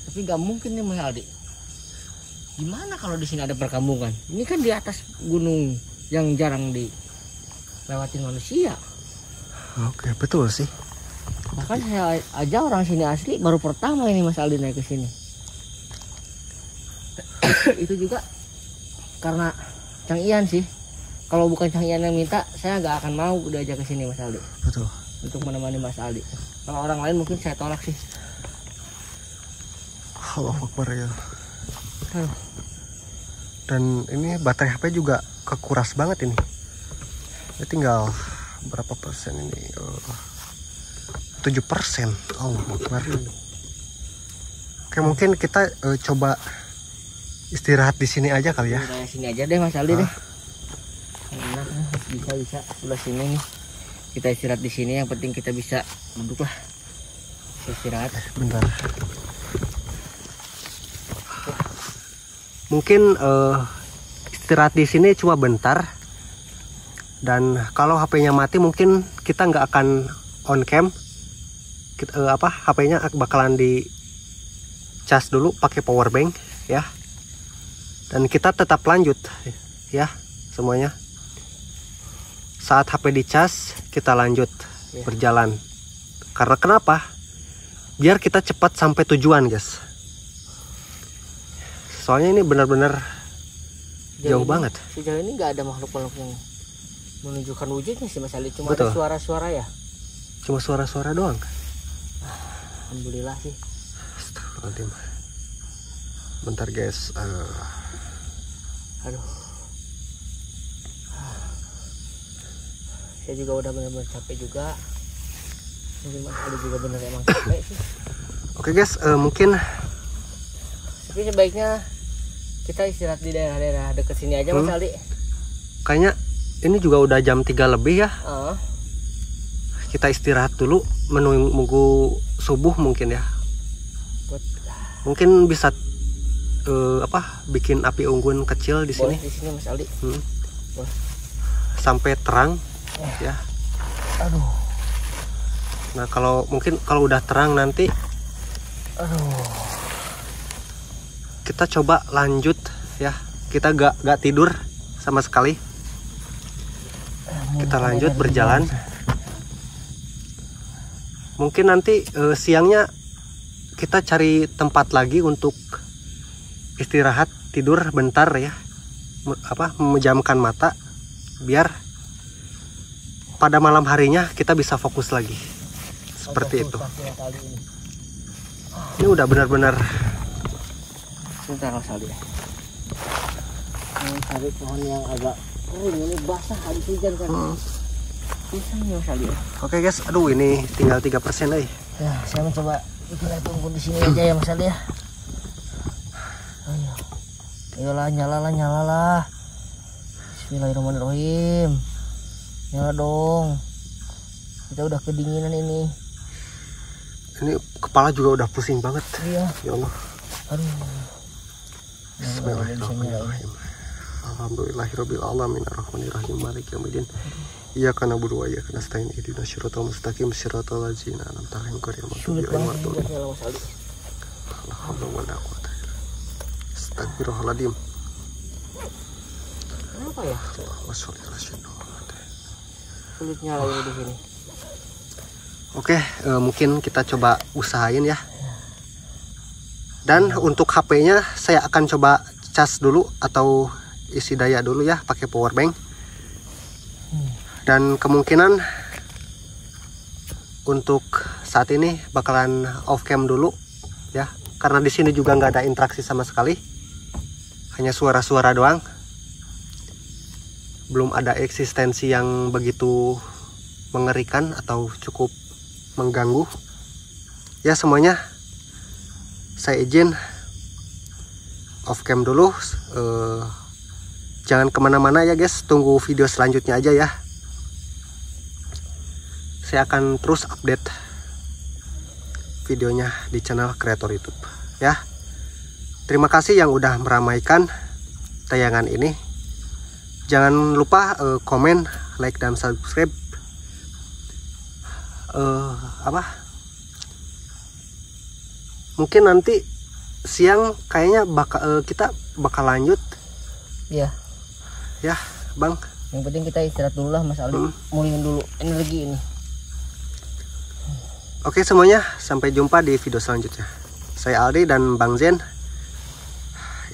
Speaker 2: Tapi nggak mungkin nih Mas Aldi. Gimana kalau di sini ada perkampungan? Ini kan di atas gunung yang jarang dilewatin manusia.
Speaker 1: Oke, betul sih.
Speaker 2: Bahkan saya aja orang sini asli baru pertama ini Mas Aldi naik ke sini. Itu juga karena Cang Ian sih. Kalau bukan Cang Ian yang minta, saya nggak akan mau diajak ke sini Mas Aldi.
Speaker 1: Betul.
Speaker 2: Untuk menemani Mas Aldi. Kalau orang lain mungkin saya tolak sih.
Speaker 1: Allahu Akbar ya.
Speaker 2: Aduh.
Speaker 1: Dan ini baterai HP juga kekuras banget ini. Ya tinggal berapa persen ini? 7%. Allahu Akbar. Oke, mungkin kita coba istirahat di sini aja kali ya.
Speaker 2: Udah sini aja deh Mas Aldi deh. Enak, bisa sebelah sini nih. Kita istirahat di sini, yang penting kita bisa duduk lah. Bisa istirahat.
Speaker 1: Bentar. Mungkin istirahat di sini cuma bentar. Dan kalau HP-nya mati mungkin kita nggak akan on cam. HP-nya bakalan di cas dulu pakai power bank ya. Dan kita tetap lanjut ya semuanya. Saat HP dicas kita lanjut berjalan. Karena kenapa? Biar kita cepat sampai tujuan guys. Soalnya ini benar-benar jauh
Speaker 2: ini,
Speaker 1: banget.
Speaker 2: Sejauh ini nggak ada makhluk-makhluk yang menunjukkan wujudnya sih Mas Ali. Cuma
Speaker 1: Betul.
Speaker 2: ada suara-suara ya.
Speaker 1: Cuma suara-suara doang.
Speaker 2: Alhamdulillah sih.
Speaker 1: Astagfirullahaladzim. Bentar guys.
Speaker 2: Aduh. Saya juga udah benar-benar capek juga. Mungkin Mas Ali juga benar emang capek sih.
Speaker 1: Oke guys, mungkin
Speaker 2: Tapi sebaiknya kita istirahat di daerah-daerah dekat sini aja Mas Ali.
Speaker 1: kayaknya ini juga udah jam 3 lebih ya. Kita istirahat dulu menunggu subuh mungkin ya. Mungkin bisa bikin api unggun kecil di sini.
Speaker 2: Boleh di sini Mas Ali. Boleh.
Speaker 1: Sampai terang ya.
Speaker 2: Aduh.
Speaker 1: Nah, kalau udah terang nanti kita coba lanjut ya. Kita gak tidur sama sekali. Kita lanjut berjalan. Mungkin nanti siangnya kita cari tempat lagi untuk istirahat, tidur bentar ya. Memejamkan mata biar pada malam harinya kita bisa fokus lagi. Seperti itu. Ini udah benar-benar.
Speaker 2: Sebentar Mas Ali. Ini cari pohon yang agak kering, ini basah habis hujan kan. Bisa nih Mas Ali.
Speaker 1: Oke guys, aduh ini tinggal 3% lagi.
Speaker 2: Ya, saya mencoba bikin api unggun di sini aja ya Mas Ali ya. Ayo. Ayolah, nyalalah. Bismillahirrahmanirrahim. Nyala dong. Kita udah kedinginan ini.
Speaker 1: Ini kepala juga udah pusing banget.
Speaker 2: Iya.
Speaker 1: Ya Allah.
Speaker 2: Aduh.
Speaker 1: Bismillahirrahmanirrahim. Alhamdulillahirabbil alamin arrahmanirrahim maliki yaumiddin. Iyyaka na'budu wa iyyaka nasta'in ihdinas siratal mustaqim siratal ladzina an'amta 'alaihim ghairil maghdubi 'alaihim waladdallin. La haula wala quwwata illa billah. Astagfirullahaladzim.
Speaker 2: Kenapa ya? Sulit nyala ini di sini.
Speaker 1: Oke, mungkin kita coba usahain ya. Dan untuk HP-nya saya akan coba cas dulu atau isi daya dulu ya, pakai power bank. Dan kemungkinan untuk saat ini bakalan off cam dulu ya, karena di sini juga nggak ada interaksi sama sekali, hanya suara-suara doang. Belum ada eksistensi yang begitu mengerikan atau cukup mengganggu. Ya semuanya saya izin off cam dulu. Jangan kemana-mana ya guys, tunggu video selanjutnya aja ya. Saya akan terus update videonya di channel kreator YouTube ya. Terima kasih yang udah meramaikan tayangan ini. Jangan lupa komen, like dan subscribe. Mungkin nanti siang kayaknya kita bakal lanjut.
Speaker 2: Iya.
Speaker 1: Ya, Bang.
Speaker 2: Yang penting kita istirahat dulu lah Mas Ali. Mulihin dulu energi ini.
Speaker 1: Oke semuanya, sampai jumpa di video selanjutnya. Saya Aldi dan Bang Zen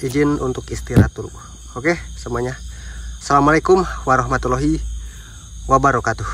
Speaker 1: izin untuk istirahat dulu. Oke semuanya. Assalamualaikum warahmatullahi wabarakatuh.